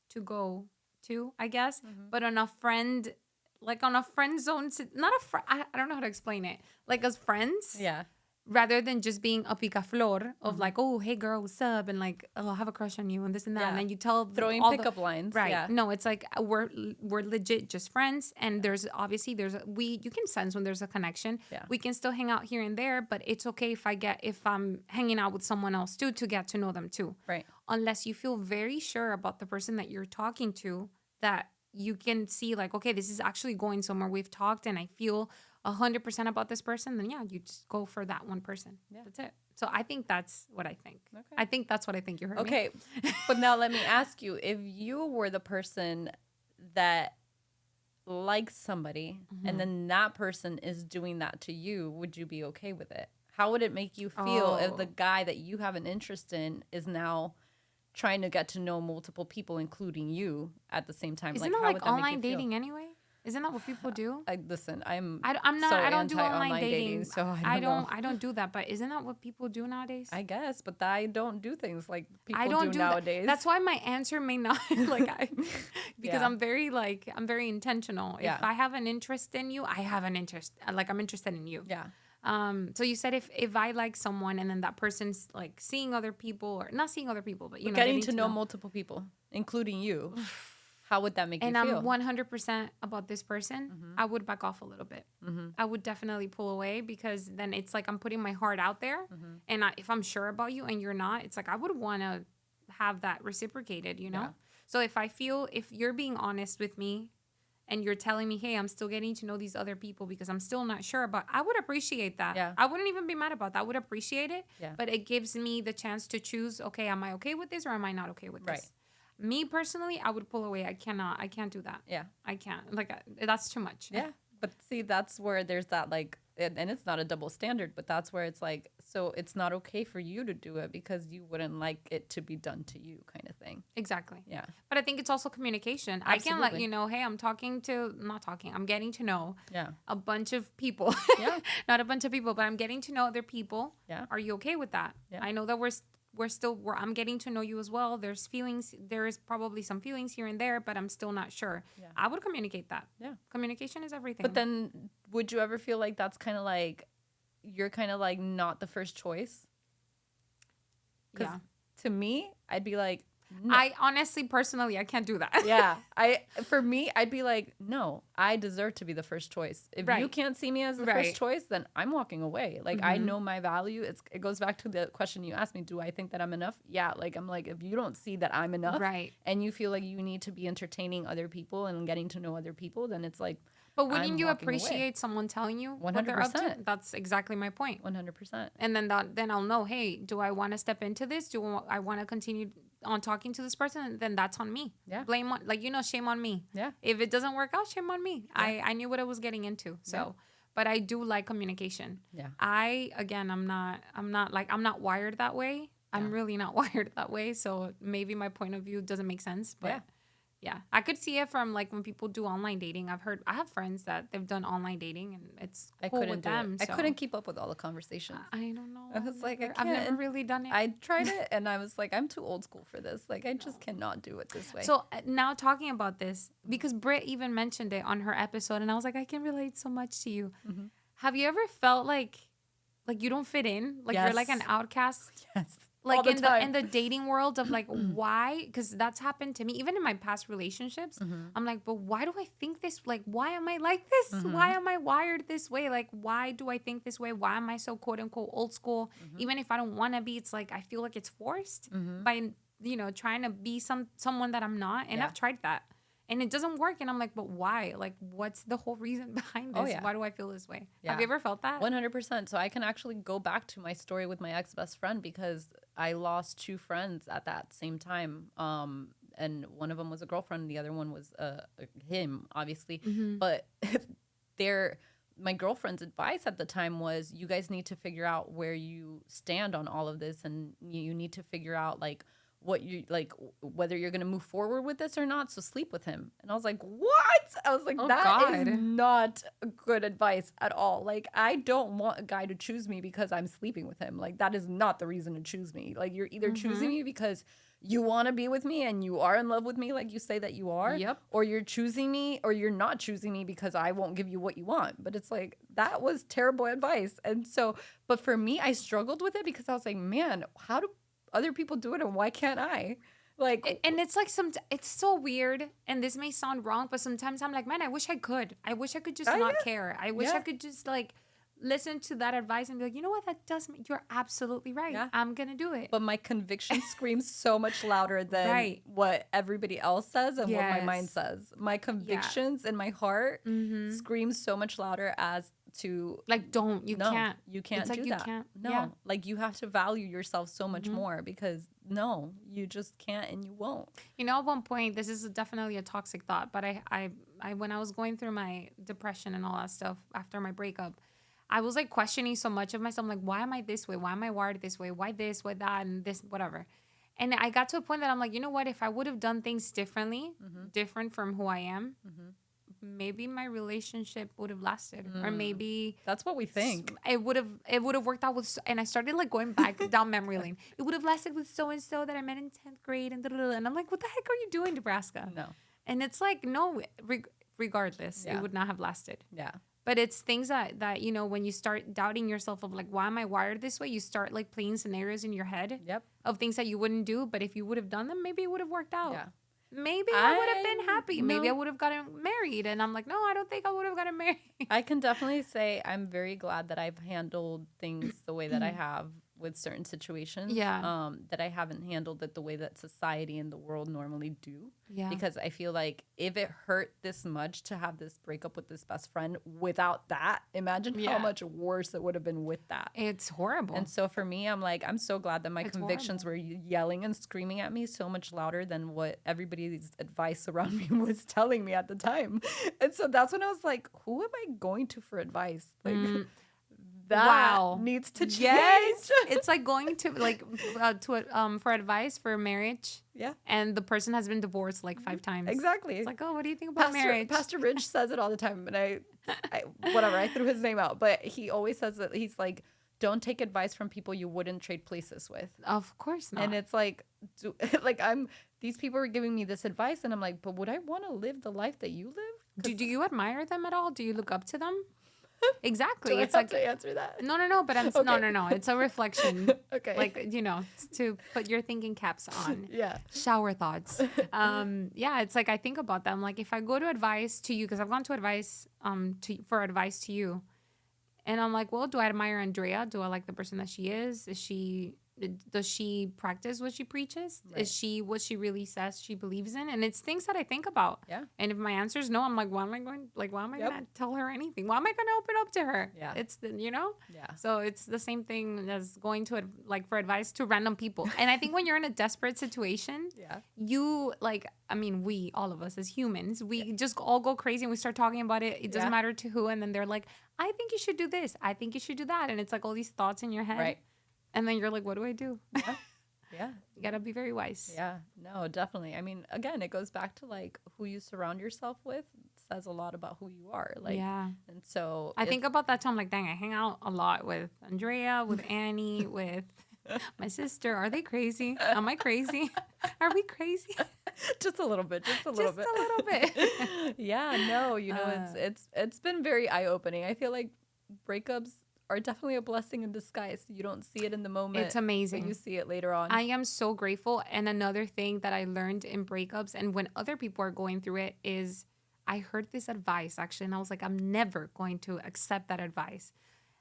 to go to, I guess. But on a friend, like on a friend zone, not a friend. I don't know how to explain it. Like as friends, Yeah. rather than just being a picaflor of like, oh, hey girl, what's up? And like, oh, I have a crush on you and this and that. Yeah. And then you tell Throwing all pickup lines. Right. Yeah. No, it's like we're legit just friends. And there's obviously you can sense when there's a connection. Yeah. We can still hang out here and there, but it's okay if I'm hanging out with someone else too, to get to know them too. Right. Unless you feel very sure about the person that you're talking to, that you can see like, okay, this is actually going somewhere. We've talked and I feel 100% about this person, then yeah, you just go for that one person. Yeah. That's it. So I think that's what I think. Okay. I think that's what I think you heard me. Okay. But now let me ask you, if you were the person that likes somebody and then that person is doing that to you, would you be okay with it? How would it make you feel if the guy that you have an interest in is now trying to get to know multiple people, including you, at the same time? Isn't like, that how like would that online make you feel? dating anyway? Isn't that what people do? Listen, I'm not. so I don't do anti-online online dating. so I don't know. I don't do that. But isn't that what people do nowadays? I guess, but I don't do things like people I don't do that. nowadays. That's why my answer may not because Yeah. I'm very intentional. Yeah. If I have an interest in you, I have an interest. Like I'm interested in you. Yeah. So you said if I like someone and then that person's like seeing other people or not seeing other people, but you know, getting to know multiple people, including you, how would that make you feel? And I'm 100% about this person. I would back off a little bit. I would definitely pull away because then it's like I'm putting my heart out there. And if I'm sure about you and you're not, it's like I would want to have that reciprocated, you know? Yeah. So if you're being honest with me and you're telling me, hey, I'm still getting to know these other people because I'm still not sure about, I would appreciate that. Yeah. I wouldn't even be mad about that. I would appreciate it. Yeah. But it gives me the chance to choose, okay, am I okay with this or am I not okay with this? Right. Me personally, I would pull away. I can't do that. Yeah. I can't. Like, that's too much. Yeah. But see, that's where there's that like, and it's not a double standard, but that's where it's like, so it's not okay for you to do it because you wouldn't like it to be done to you, kind of thing. Exactly. Yeah. But I think it's also communication. I can let you know, hey, I'm getting to know Yeah. a bunch of people. Yeah. Not a bunch of people, but I'm getting to know other people. Yeah. Are you okay with that? Yeah. I know that I'm getting to know you as well. There's feelings, there is probably some feelings here and there, but I'm still not sure. Yeah. I would communicate that. Yeah. Communication is everything. But then would you ever feel like that's kind of like, you're kind of like not the first choice? Yeah. To me, I'd be like, no. I honestly, personally, I can't do that. Yeah. For me, I'd be like, no, I deserve to be the first choice. If you can't see me as the first choice, then I'm walking away. Like, I know my value. It goes back to the question you asked me. Do I think that I'm enough? Yeah. Like, I'm like, if you don't see that I'm enough and you feel like you need to be entertaining other people and getting to know other people, then it's like, but wouldn't you appreciate someone telling you 100%. what they're up to? That's exactly my point. 100%. And then I'll know, hey, do I want to step into this? Do I want to continue on talking to this person? Then that's on me. Yeah. Blame on, shame on me. Yeah. If it doesn't work out, shame on me. Yeah. I knew what I was getting into. So, but I do like communication. Yeah. I'm not wired that way. I'm really not wired that way. So maybe my point of view doesn't make sense, but yeah, I could see it from like when people do online dating. I have friends that they've done online dating and it's cool with them. I couldn't keep up with all the conversations. I don't know. I was like, I've never really done it. I tried it and I was like, I'm too old school for this. Like, I just cannot do it this way. So now talking about this, because Britt even mentioned it on her episode and I was like, I can relate so much to you. Mm-hmm. Have you ever felt like you don't fit in? Like you're like an outcast? Yes. Like in the dating world of like, why? Because that's happened to me. Even in my past relationships, I'm like, but why do I think this? Like, why am I like this? Why am I wired this way? Like, why do I think this way? Why am I so quote unquote old school? Even if I don't want to be, it's like, I feel like it's forced by, trying to be someone that I'm not. And I've tried that. And it doesn't work. And I'm like, but why? Like, what's the whole reason behind this? Oh, yeah. Why do I feel this way? Yeah. Have you ever felt that? 100%. So I can actually go back to my story with my ex-best friend because I lost two friends at that same time. And one of them was a girlfriend. And the other one was him, obviously. But my girlfriend's advice at the time was, you guys need to figure out where you stand on all of this. And you need to figure out, like, what you like, whether you're going to move forward with this or not. So sleep with him. And I was like, what? I was like, that is not good advice at all. Like, I don't want a guy to choose me because I'm sleeping with him. Like, that is not the reason to choose me. Like, you're either choosing me because you want to be with me and you are in love with me, like you say that you are, or you're choosing me, or you're not choosing me because I won't give you what you want. But it's like, that was terrible advice. And so, but for me, I struggled with it because I was like, man, how do other people do it and why can't I? Like, and it's like it's so weird, and this may sound wrong, but sometimes I'm like, man, I wish I could just not care. I wish I could just like listen to that advice and be like, you know what, you're absolutely right. I'm gonna do it. But my conviction screams so much louder than what everybody else says and what my mind says. My convictions in my heart screams so much louder as to like, you can't it's like do that. Can't. No, like you have to value yourself so much more because no, you just can't and you won't. At one point, this is definitely a toxic thought, but I when I was going through my depression and all that stuff after my breakup, I was like questioning so much of myself, like, why am I this way? Why am I wired this way? Why this, why that, and this, whatever. And I got to a point that I'm like, you know what? If I would have done things differently, different from who I am, maybe my relationship would have lasted, or maybe that's what we think. It would have worked out with. And I started like going back down memory lane. It would have lasted with so and so that I met in 10th grade, and and I'm like, what the heck are you doing, Dubraska? No. And it's like, no, regardless, it would not have lasted. Yeah. But it's things that when you start doubting yourself of like, why am I wired this way? You start like playing scenarios in your head of things that you wouldn't do, but if you would have done them, maybe it would have worked out. Yeah. Maybe I would have been happy. No. Maybe I would have gotten married. And I'm like, no, I don't think I would have gotten married. I can definitely say I'm very glad that I've handled things the way that I have. with certain situations. Yeah. That I haven't handled it the way that society and the world normally do. Yeah. Because I feel like if it hurt this much to have this breakup with this best friend without that, imagine how Yeah. much worse it would have been with that. It's horrible. And so for me, I'm like, I'm so glad that my It's convictions horrible. were yelling and screaming at me so much louder than what everybody's advice around me was telling me at the time. And so that's when I was like, who am I going to for advice? Like, that Wow. needs to change. Yes. It's like going to like for advice for marriage. Yeah. And the person has been divorced like 5 times. Exactly. It's like, oh, what do you think about marriage? Pastor Rich says it all the time, and I whatever, I threw his name out, but he always says that he's like, don't take advice from people you wouldn't trade places with. Of course not. And it's like, these people are giving me this advice, and I'm like, but would I want to live the life that you live? Do you admire them at all? Do you look up to them? Exactly. Do It's I like have to answer that? no, but I'm no. It's a reflection. Okay. Like, to put your thinking caps on. Yeah. Shower thoughts. Yeah, it's like I think about them. Like if I go to advice to you, because I've gone to advice for advice to you, and I'm like, well, do I admire Andrea? Do I like the person that she is? Does she practice what she preaches? Right. Is she what she really says she believes in? And it's things that I think about. Yeah. And if my answer is no, I'm like, why am I gonna tell her anything? Why am I gonna open up to her? Yeah. It's Yeah. So it's the same thing as going to for advice to random people. And I think when you're in a desperate situation, Yeah. you we, all of us as humans, we just all go crazy and we start talking about it. It doesn't matter to who. And then they're like, I think you should do this. I think you should do that. And it's like all these thoughts in your head. Right. And then you're like, what do I do? Yeah. You gotta be very wise. Yeah. No, definitely. I mean, again, it goes back to like who you surround yourself with says a lot about who you are. Like, yeah. And so I think about that time, like, dang, I hang out a lot with Andrea, with Annie, with my sister. Are they crazy? Am I crazy? Are we crazy? just a little bit. Just a little bit. Yeah. No, it's been very eye opening. I feel like breakups are definitely a blessing in disguise. You don't see it in the moment. It's amazing. But you see it later on. I am so grateful. And another thing that I learned in breakups and when other people are going through it is I heard this advice actually, and I was like, I'm never going to accept that advice.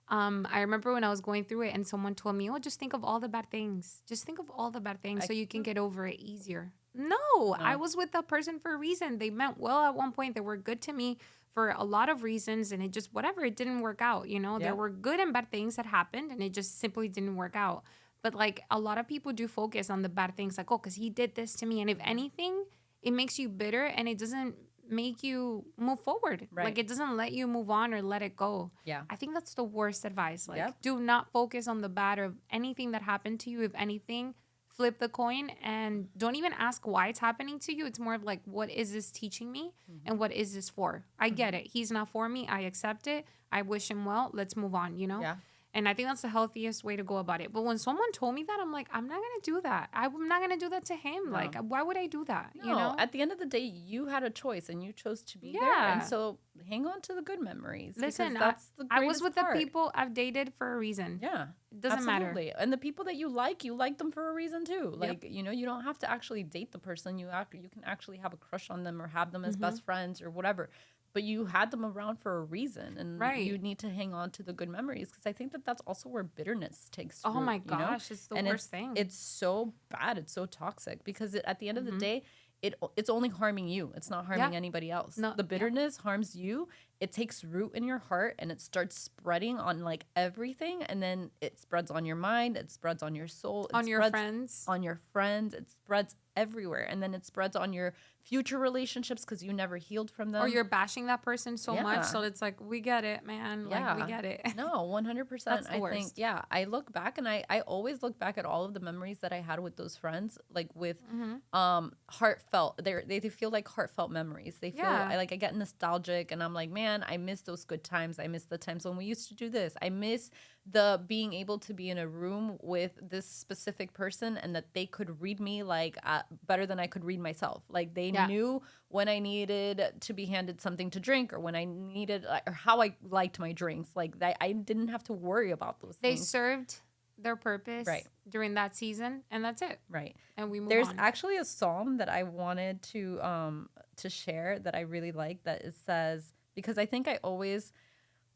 I remember when I was going through it and someone told me, oh, just think of all the bad things. Just think of all the bad things so you can get over it easier. No, I was with that person for a reason. They meant well at one point. They were good to me for a lot of reasons, and it just, it didn't work out, There were good and bad things that happened, and it just simply didn't work out. But, like, a lot of people do focus on the bad things, like, oh, because he did this to me, and if anything, it makes you bitter, and it doesn't make you move forward. Right. Like, it doesn't let you move on or let it go. Yeah. I think that's the worst advice. Like, do not focus on the bad or anything that happened to you. If anything, flip the coin and don't even ask why it's happening to you. It's more of like, what is this teaching me? And what is this for? I get it. He's not for me. I accept it. I wish him well. Let's move on, Yeah. And I think that's the healthiest way to go about it. But when someone told me that, I'm like, I'm not going to do that. I'm not going to do that to him. No. Like, why would I do that? No, at the end of the day, you had a choice and you chose to be there. And so hang on to the good memories. Listen, that's the I was with part. the people I've dated for a reason. Yeah. It doesn't absolutely. matter. And the people that you like them for a reason too. Like, you don't have to actually date the person. You can actually have a crush on them or have them as best friends or whatever. But you had them around for a reason, and you need to hang on to the good memories because I think that's also where bitterness takes root. Oh my gosh, it's the worst thing. It's so bad. It's so toxic because at the end of the day, it's only harming you. It's not harming anybody else. No, the bitterness harms you. It takes root in your heart and it starts spreading on like everything, and then it spreads on your mind. It spreads on your soul. On your friends. On your friends. It spreads everywhere, and then it spreads on your future relationships because you never healed from them. Or you're bashing that person so much, so it's like, we get it, man. Like, we get it. No, 100%. That's the worst. I think, I look back and I always look back at all of the memories that I had with those friends, like with heartfelt. They feel like heartfelt memories. They feel I get nostalgic, and I'm like, man, I miss those good times. I miss the times when we used to do this. I miss the being able to be in a room with this specific person and that they could read me like better than I could read myself. Like they knew when I needed to be handed something to drink or when I needed or how I liked my drinks. Like that, I didn't have to worry about those things. They served their purpose during that season, and that's it. Right. And we move There's on. actually a psalm that I wanted to share that I really like, that it says, because I think I always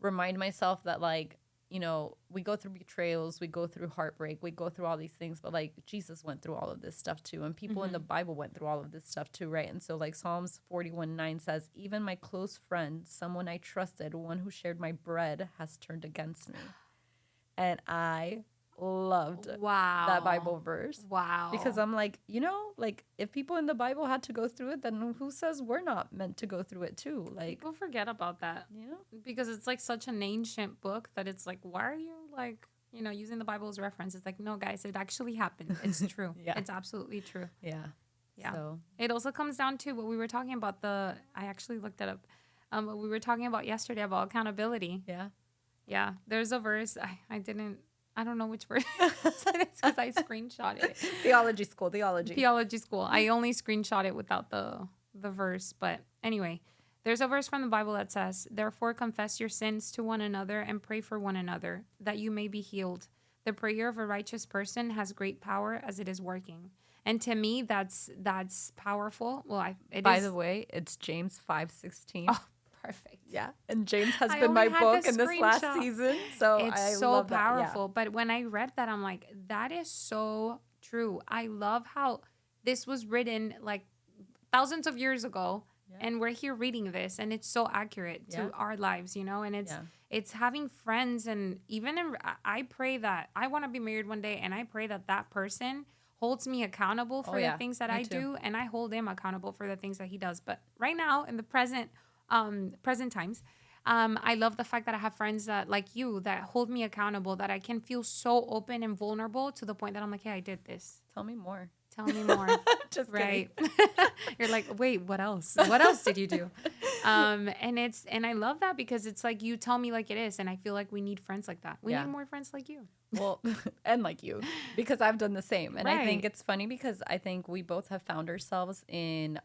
remind myself that like we go through betrayals, we go through heartbreak, we go through all these things, but like Jesus went through all of this stuff too. And people in the Bible went through all of this stuff too, right? And so like Psalms 41:9 says, even my close friend, someone I trusted, one who shared my bread, has turned against me. And I loved that Bible verse. Wow. Because I'm like, like if people in the Bible had to go through it, then who says we're not meant to go through it too? Like, people forget about that. Because it's like such an ancient book that it's like, why are you like, using the Bible as reference? It's like, no, guys, it actually happened. It's true. It's absolutely true. Yeah. So. It also comes down to what we were talking about. I actually looked it up. What we were talking about yesterday about accountability. Yeah. There's a verse. I don't know which verse it's because I screenshot it. Theology school. I only screenshot it without the verse. But anyway, there's a verse from the Bible that says, therefore confess your sins to one another and pray for one another that you may be healed. The prayer of a righteous person has great power as it is working. And to me, that's powerful. Well, By the way, it's James 5:16. Oh, perfect. Yeah, and James has been my book in this last season, so it's so powerful. But when I read that, I'm like, that is so true. I love how this was written like thousands of years ago, and we're here reading this, and it's so accurate to our lives, and it's having friends, and even I pray that I want to be married one day, and I pray that person holds me accountable for the things that I do, and I hold him accountable for the things that he does. But right now, in the present times, I love the fact that I have friends that like you that hold me accountable, that I can feel so open and vulnerable to the point that I'm like, hey, I did this. Tell me more. Just right. You're like, wait, what else? What else did you do? And I love that because it's like you tell me like it is, and I feel like we need friends like that. We need more friends like you. Well, and like you, because I've done the same. And I think it's funny because I think we both have found ourselves in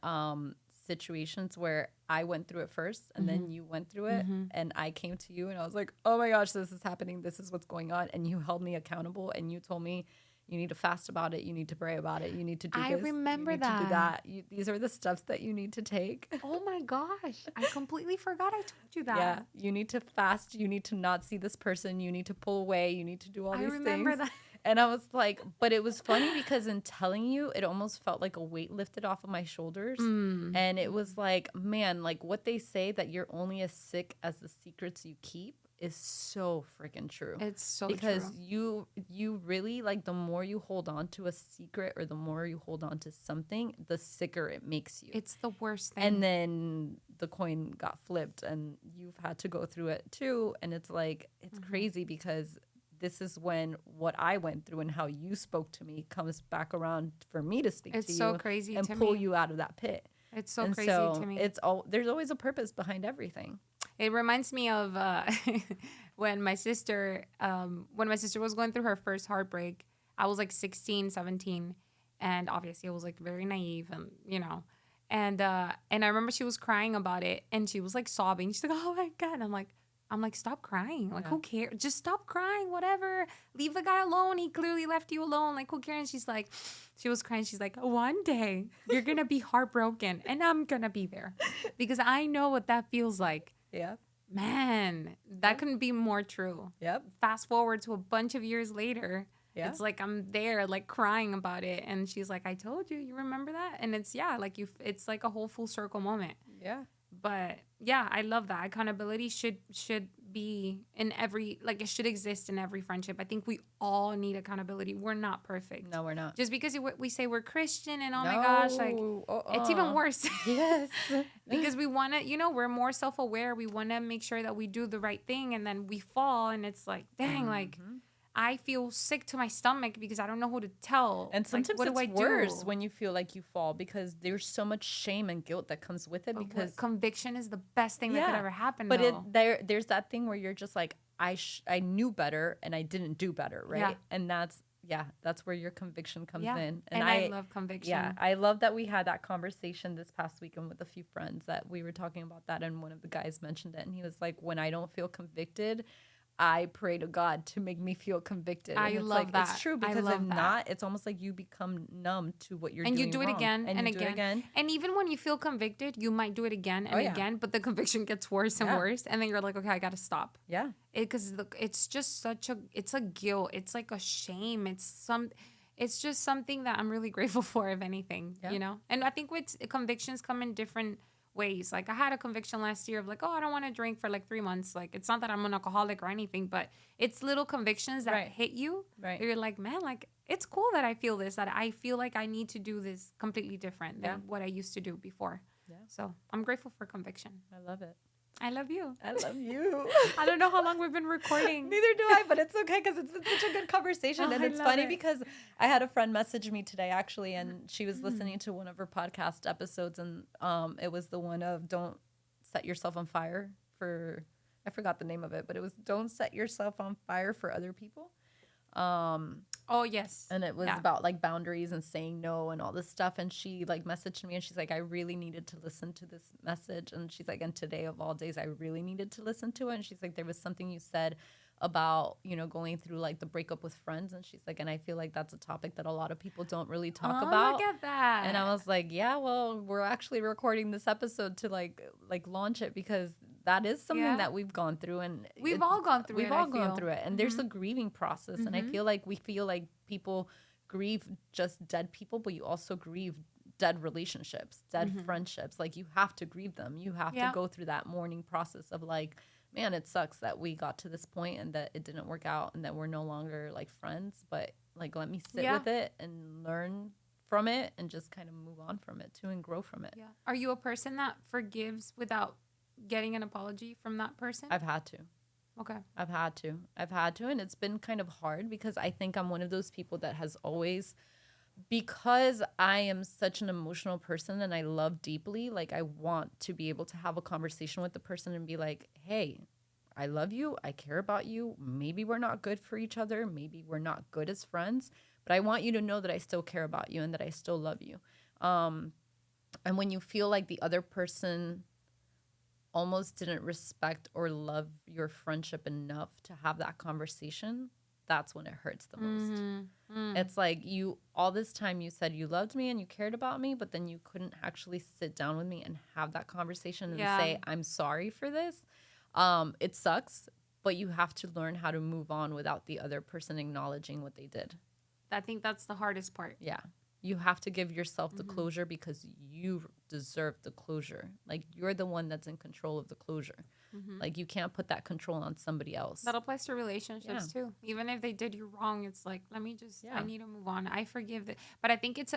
situations where I went through it first and then you went through it and I came to you and I was like, oh my gosh, this is happening. This is what's going on. And you held me accountable and you told me you need to fast about it. You need to pray about it. You need to do this. I remember you need that. to do that. These are the steps that you need to take. Oh my gosh. I completely forgot I told you that. Yeah. You need to fast. You need to not see this person. You need to pull away. You need to do all these things. I remember that. And I was like, but it was funny because in telling you, it almost felt like a weight lifted off of my shoulders. And it was like, man, like what they say that you're only as sick as the secrets you keep is so freaking true. It's so because true. you really like the more you hold on to a secret or the more you hold on to something, the sicker it makes you. It's the worst thing. And then the coin got flipped and you've had to go through it too. And it's like, it's crazy because this is when what I went through and how you spoke to me comes back around for me to speak to you. It's so crazy and to pull me. you out of that pit. It's so crazy to me. There's always a purpose behind everything. It reminds me of when my sister was going through her first heartbreak. I was like 16, 17. And obviously I was like very naive and, and I remember she was crying about it and she was like sobbing. She's like, oh my God. I'm like, stop crying. Like, who cares? Just stop crying, whatever. Leave the guy alone. He clearly left you alone. Like, who cares? And she was crying. She's like, one day you're going to be heartbroken and I'm going to be there because I know what that feels like. Yeah. Man, that couldn't be more true. Yep. Fast forward to a bunch of years later. Yeah. It's like I'm there like crying about it. And she's like, I told you, you remember that? And it's, it's like a whole full circle moment. Yeah. But yeah, I love that. Accountability should be in every, like it should exist in every friendship. I think we all need accountability. We're not perfect. No, we're not. Just because we say we're Christian and my gosh, like it's even worse. Yes. Because we want to, we're more self-aware. We want to make sure that we do the right thing and then we fall and it's like, dang, like I feel sick to my stomach because I don't know who to tell. And sometimes it's worse when you feel like you fall because there's so much shame and guilt that comes with it. Because conviction is the best thing that could ever happen. But there's that thing where you're just like, I knew better and I didn't do better, right? Yeah. And that's where your conviction comes in. And I love conviction. Yeah, I love that we had that conversation this past weekend with a few friends that we were talking about that, and one of the guys mentioned it, and he was like, when I don't feel convicted, I pray to God to make me feel convicted. I And it's love like, that. it's true, I because if love that. not, it's almost like you become numb to what you're And you doing do it wrong. again and you do it again. again. And even when you feel convicted, you might do it again Oh, and yeah. again, but the conviction gets worse and Yeah. worse. And then you're like, okay, I got to stop. Yeah. Because it's just it's a guilt. It's like a shame. It's just something that I'm really grateful for, if anything, Yeah. you know? And I think with convictions come in different ways. Like I had a conviction last year of like, oh, I don't want to drink for like 3 months. Like it's not that I'm an alcoholic or anything, but it's little convictions that Right. hit you. Right. You're like, man, like it's cool that I feel this, that I feel like I need to do this completely different than what I used to do before. Yeah. So I'm grateful for conviction. I love it. I love you. I love you. I don't know how long we've been recording. Neither do I, but it's okay because it's been such a good conversation. Oh, And I it's love funny it. because I had a friend message me today, actually, and she was listening to one of her podcast episodes, and it was the one of don't set yourself on fire for, I forgot the name of it, but it was don't set yourself on fire for other people. Oh, yes. And it was about like boundaries and saying no and all this stuff. And she like messaged me and she's like, I really needed to listen to this message. And she's like, and today of all days, I really needed to listen to it. And she's like, there was something you said about, you know, going through like the breakup with friends. And she's like, and I feel like that's a topic that a lot of people don't really talk about. Look at that. And I was like, yeah, well, we're actually recording this episode to like launch it, because that is something that we've gone through, and we've all gone through it. We've all gone through it, and there's a grieving process, and I feel like people grieve just dead people, but you also grieve dead relationships, dead friendships. Like you have to grieve them. You have to go through that mourning process of like, man, it sucks that we got to this point and that it didn't work out and that we're no longer like friends, but like let me sit with it and learn from it and just kind of move on from it too and grow from it. Yeah. Are you a person that forgives without getting an apology from that person? I've had to. Okay. I've had to, and it's been kind of hard because I think I'm one of those people that has always, because I am such an emotional person and I love deeply, like I want to be able to have a conversation with the person and be like, hey, I love you. I care about you. Maybe we're not good for each other. Maybe we're not good as friends, but I want you to know that I still care about you and that I still love you. And when you feel like the other person almost didn't respect or love your friendship enough to have that conversation, that's when it hurts the most. It's like you, all this time you said you loved me and you cared about me, but then you couldn't actually sit down with me and have that conversation and say, I'm sorry for this. It sucks, but you have to learn how to move on without the other person acknowledging what they did. I think that's the hardest part. Yeah. You have to give yourself the closure because you deserve the closure. Like you're the one that's in control of the closure. Like you can't put that control on somebody else. That applies to relationships too. Even if they did you wrong, it's like, let me just, I need to move on. I forgive it. But I think it's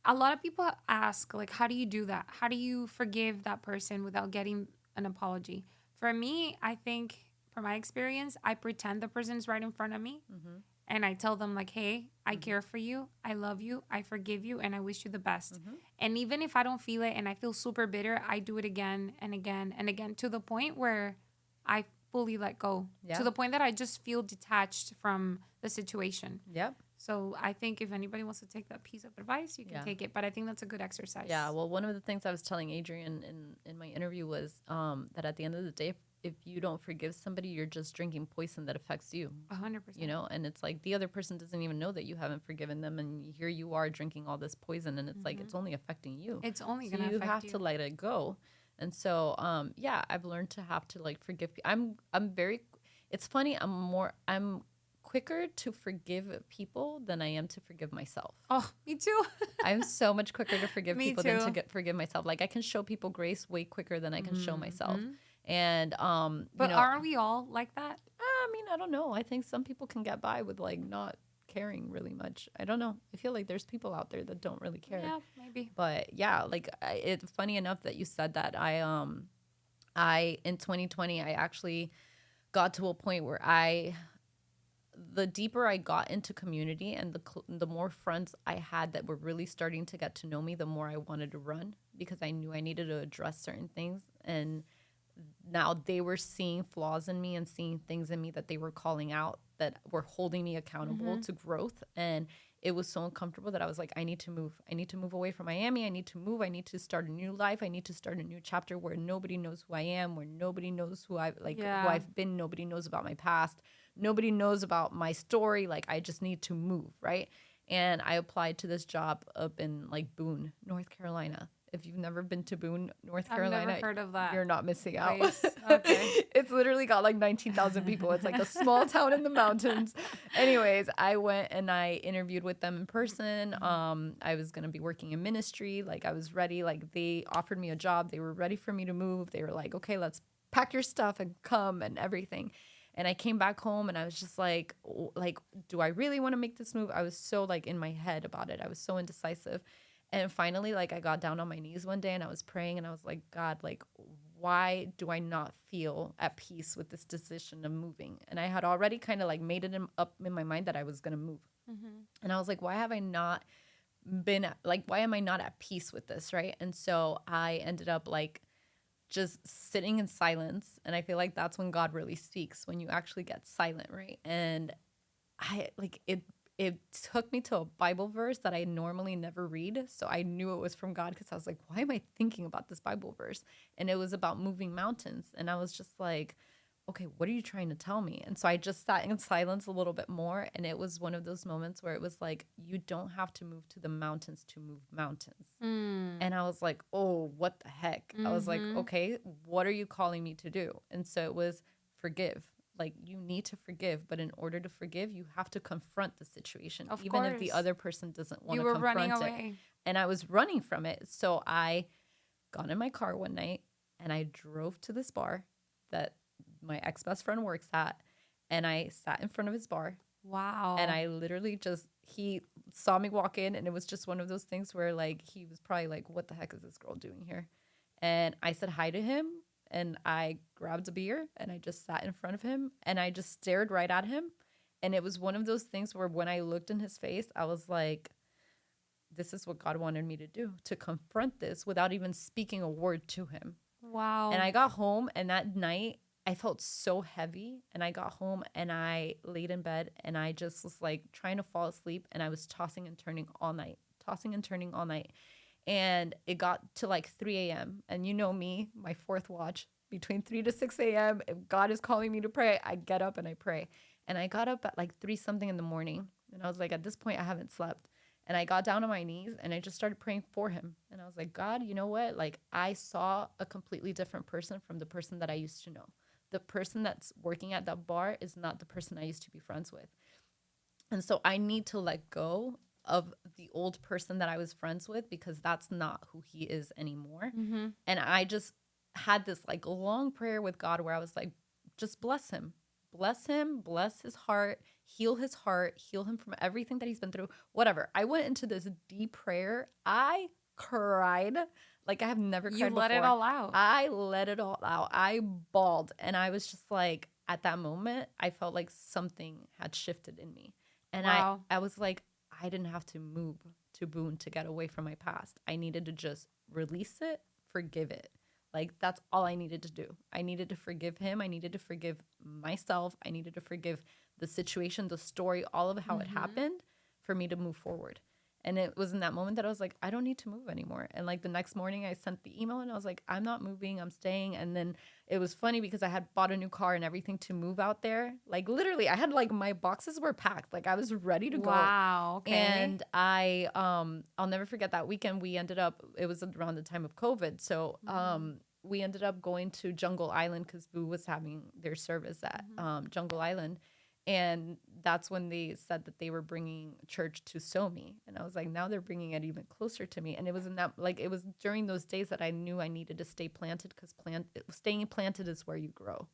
a lot of people ask, like, how do you do that? How do you forgive that person without getting an apology? For me, I think from my experience, I pretend the person's right in front of me. And I tell them like, hey, I care for you. I love you. I forgive you. And I wish you the best. And even if I don't feel it and I feel super bitter, I do it again and again and again to the point where I fully let go. Yeah. To the point that I just feel detached from the situation. Yep. So I think if anybody wants to take that piece of advice, you can take it. But I think that's a good exercise. Yeah. Well, one of the things I was telling Adrian in my interview was that at the end of the day, if you don't forgive somebody, you're just drinking poison that affects you. 100%. You know, and it's like the other person doesn't even know that you haven't forgiven them, and here you are drinking all this poison, and it's like it's only affecting you. It's only so gonna you affect have you. to let it go. And so, I've learned to have to like forgive. I'm very. It's funny. I'm quicker to forgive people than I am to forgive myself. Oh, me too. I'm so much quicker to forgive Me people than too. to forgive myself. Like I can show people grace way quicker than I can show myself. And But you know, aren't we all like that? I mean, I don't know. I think some people can get by with like not caring really much. I don't know. I feel like there's people out there that don't really care. Yeah, maybe. But yeah, like it's funny enough that you said that. I in 2020 I actually got to a point where the deeper I got into community and the more friends I had that were really starting to get to know me, the more I wanted to run because I knew I needed to address certain things. And now they were seeing flaws in me and seeing things in me that they were calling out that were holding me accountable to growth. And it was so uncomfortable that I was like, I need to move. I need to move away from Miami. I need to move. I need to start a new life. I need to start a new chapter where nobody knows who I am, where nobody knows who Yeah. I've been. Nobody knows about my past. Nobody knows about my story. Like, I just need to move, right? And I applied to this job up in like Boone, North Carolina. If you've never been to Boone, North I've never Carolina, heard of that you're not missing out. place. Okay. It's literally got like 19,000 people. It's like a small town in the mountains. Anyways, I went and I interviewed with them in person. I was going to be working in ministry. Like, I was ready. Like, they offered me a job. They were ready for me to move. They were like, okay, let's pack your stuff and come and everything. And I came back home and I was just like, do I really want to make this move? I was so like in my head about it. I was so indecisive. And finally, like, I got down on my knees one day and I was praying and I was like, God, like, why do I not feel at peace with this decision of moving? And I had already kind of like made it up in my mind that I was going to move. And I was like, why have I not why am I not at peace with this? Right. And so I ended up like just sitting in silence. And I feel like that's when God really speaks, when you actually get silent. Right. And I like it took me to a Bible verse that I normally never read. So I knew it was from God because I was like, why am I thinking about this Bible verse? And it was about moving mountains. And I was just like, okay, what are you trying to tell me? And so I just sat in silence a little bit more. And it was one of those moments where it was like, you don't have to move to the mountains to move mountains. And I was like, oh, what the heck? I was like, okay, what are you calling me to do? And so it was forgive. Like, you need to forgive, but in order to forgive, you have to confront the situation, Of even if the course. other person doesn't want You to were running confront it. away. And I was running from it. So I got in my car one night and I drove to this bar that my ex-best friend works at. And I sat in front of his bar Wow. and I literally just, he saw me walk in and it was just one of those things where like, he was probably like, what the heck is this girl doing here? And I said hi to him and I grabbed a beer and I just sat in front of him and I just stared right at him. And it was one of those things where when I looked in his face, I was like, this is what God wanted me to do, to confront this without even speaking a word to him. Wow. And I got home and that night I felt so heavy. And I got home and I laid in bed and I just was like trying to fall asleep. And I was tossing and turning all night, tossing and turning all night. And it got to like 3 a.m. And you know me, my fourth watch, between 3 to 6 a.m. If God is calling me to pray, I get up and I pray. And I got up at like 3 something in the morning. And I was like, at this point, I haven't slept. And I got down on my knees and I just started praying for him. And I was like, God, you know what? Like, I saw a completely different person from the person that I used to know. The person that's working at that bar is not the person I used to be friends with. And so I need to let go of the old person that I was friends with because that's not who he is anymore. And I just had this like long prayer with God where I was like, just bless him, bless his heart, heal him from everything that he's been through, whatever. I went into this deep prayer. I cried like I have never cried You before. let it all out. I let it all out. I bawled and I was just like, at that moment, I felt like something had shifted in me. And Wow. I was like, I didn't have to move to Boone to get away from my past. I needed to just release it, forgive it. Like, that's all I needed to do. I needed to forgive him. I needed to forgive myself. I needed to forgive the situation, the story, all of how it happened for me to move forward. And it was in that moment that I was like, I don't need to move anymore. And like the next morning I sent the email and I was like, I'm not moving, I'm staying. And then it was funny because I had bought a new car and everything to move out there. Like, literally, I had like my boxes were packed. Like, I was ready to go. Wow. Okay. And I'll never forget that weekend. We ended up, it was around the time of COVID. So we ended up going to Jungle Island because Boo was having their service at Jungle Island. And that's when they said that they were bringing church to Somi. And I was like, now they're bringing it even closer to me. And it was in that, like, it was during those days that I knew I needed to stay planted because staying planted is where you grow.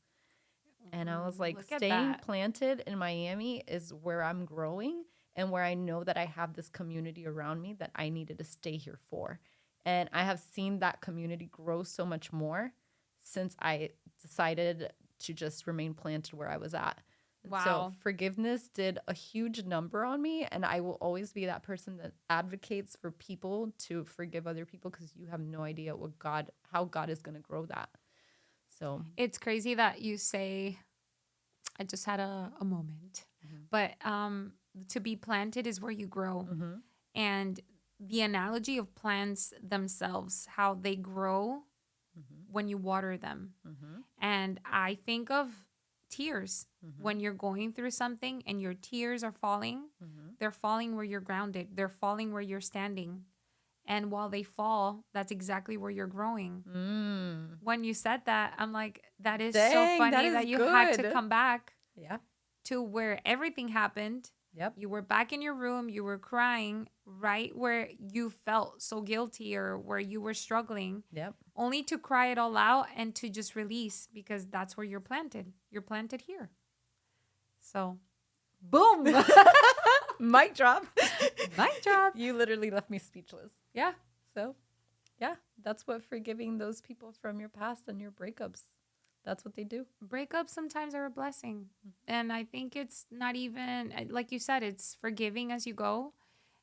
And I was like, Look at staying that. planted in Miami is where I'm growing and where I know that I have this community around me that I needed to stay here for. And I have seen that community grow so much more since I decided to just remain planted where I was at. Wow. So forgiveness did a huge number on me. And I will always be that person that advocates for people to forgive other people because you have no idea how God is going to grow that. So It's crazy that you say, I just had a moment. But to be planted is where you grow. Mm-hmm. And the analogy of plants themselves, how they grow Mm-hmm. when you water them. Mm-hmm. And I think of tears. Mm-hmm. When you're going through something and your tears are falling, Mm-hmm. they're falling where you're grounded, they're falling where you're standing. And while they fall, that's exactly where you're growing. Mm. When you said that, I'm like, that is so Dang, that funny is that you had to good. come back Yeah. to where everything happened. Yep. You were back in your room, you were crying right where you felt so guilty or where you were struggling, Yep. only to cry it all out and to just release because that's where you're planted. You're planted here. So, Boom. Mic drop. mic drop. You literally left me speechless. Yeah. So, yeah, that's what forgiving those people from your past and your breakups. That's what they do. Breakups sometimes are a blessing. And I think it's not even like you said, it's forgiving as you go.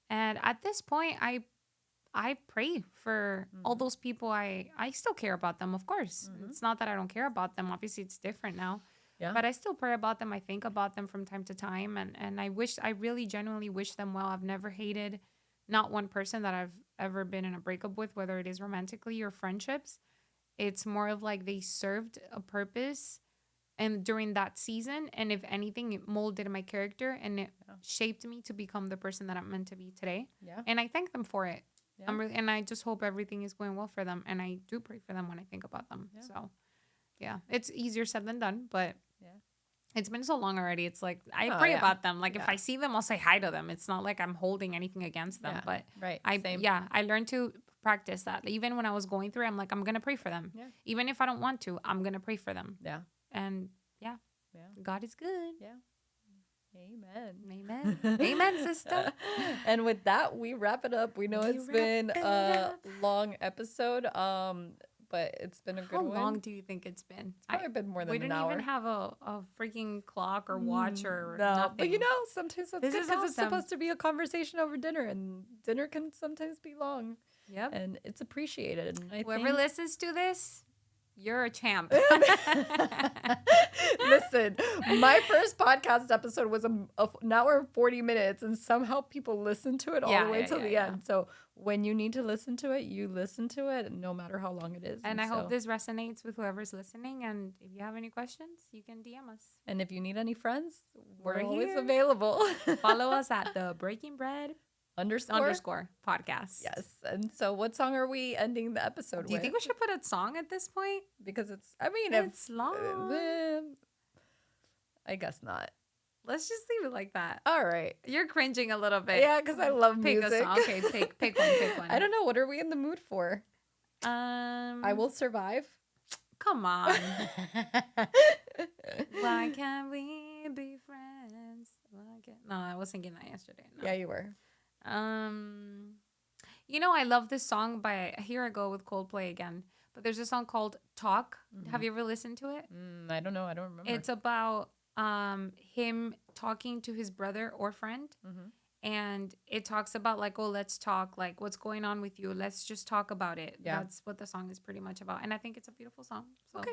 And at this point, I pray for all those people. I still care about them, of course. It's not that I don't care about them. Obviously, it's different now. Yeah. But I still pray about them. I think about them from time to time. And I really genuinely wish them well. I've never hated not one person that I've ever been in a breakup with, whether it is romantically or friendships. It's more of like they served a purpose and during that season. And if anything, it molded my character and it shaped me to become the person that I'm meant to be today. Yeah. And I thank them for it. Yeah. And I just hope everything is going well for them. And I do pray for them when I think about them. Yeah. So, yeah, it's easier said than done, but Yeah. it's been so long already. It's like I Oh, pray yeah. about them. Like if Yeah. I see them, I'll say hi to them. It's not like I'm holding anything against them, Yeah. but Right. Same. I learned to practice that. Even when I was going through it, I'm like, I'm going to pray for them. Yeah. Even if I don't want to, I'm going to pray for them. Yeah. And yeah, Yeah. God is good. Yeah. Amen. Amen. Amen, sister. And with that, we wrap it up. We know We it's wrap been it a up. long episode, but it's been a good How one. long do you think it's been? Probably been more than We an didn't hour. even have a freaking clock or watch or No, nothing. but you know, sometimes that's This good is because it's awesome. supposed to be a conversation over dinner, and dinner can sometimes be long, Yep. and it's appreciated. And I Whoever think... listens to this, you're a champ. Listen, my first podcast episode was an hour and 40 minutes, and somehow people listen to it all the way till the end. So when you need to listen to it, you listen to it, no matter how long it is. And I hope this resonates with whoever's listening. And if you have any questions, you can DM us. And if you need any friends, we're We're always here. available. Follow us at the Breaking Bread __ podcast. Yes. And so what song are we ending the episode Do you with? think we should put a song at this point? Because it's, I mean, It's long. I guess not. Let's just leave it like that. All right. You're cringing a little bit. Yeah, because I love Pick music. a song. Okay, pick one. Pick one. I don't know. What are we in the mood for? I Will Survive. Come on. Why can't we be friends? No, I was thinking that yesterday. No. Yeah, you were. You know, I love this song by Here I Go with Coldplay again. But there's a song called Talk. Have you ever listened to it? I don't know. I don't remember. It's about him talking to his brother or friend. And it talks about like, oh, let's talk. Like, what's going on with you? Let's just talk about it. Yeah. That's what the song is pretty much about. And I think it's a beautiful song. So Okay.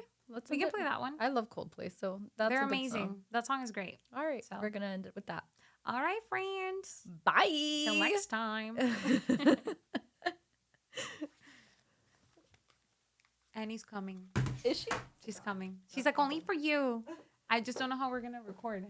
we can play that one. I love Coldplay, so that's They're a good amazing. song. That song is great. All right. So. We're going to end it with that. All right, friends. Bye. Till next time. Annie's coming. Is she? She's coming. She's like, only for you. I just don't know how we're going to record.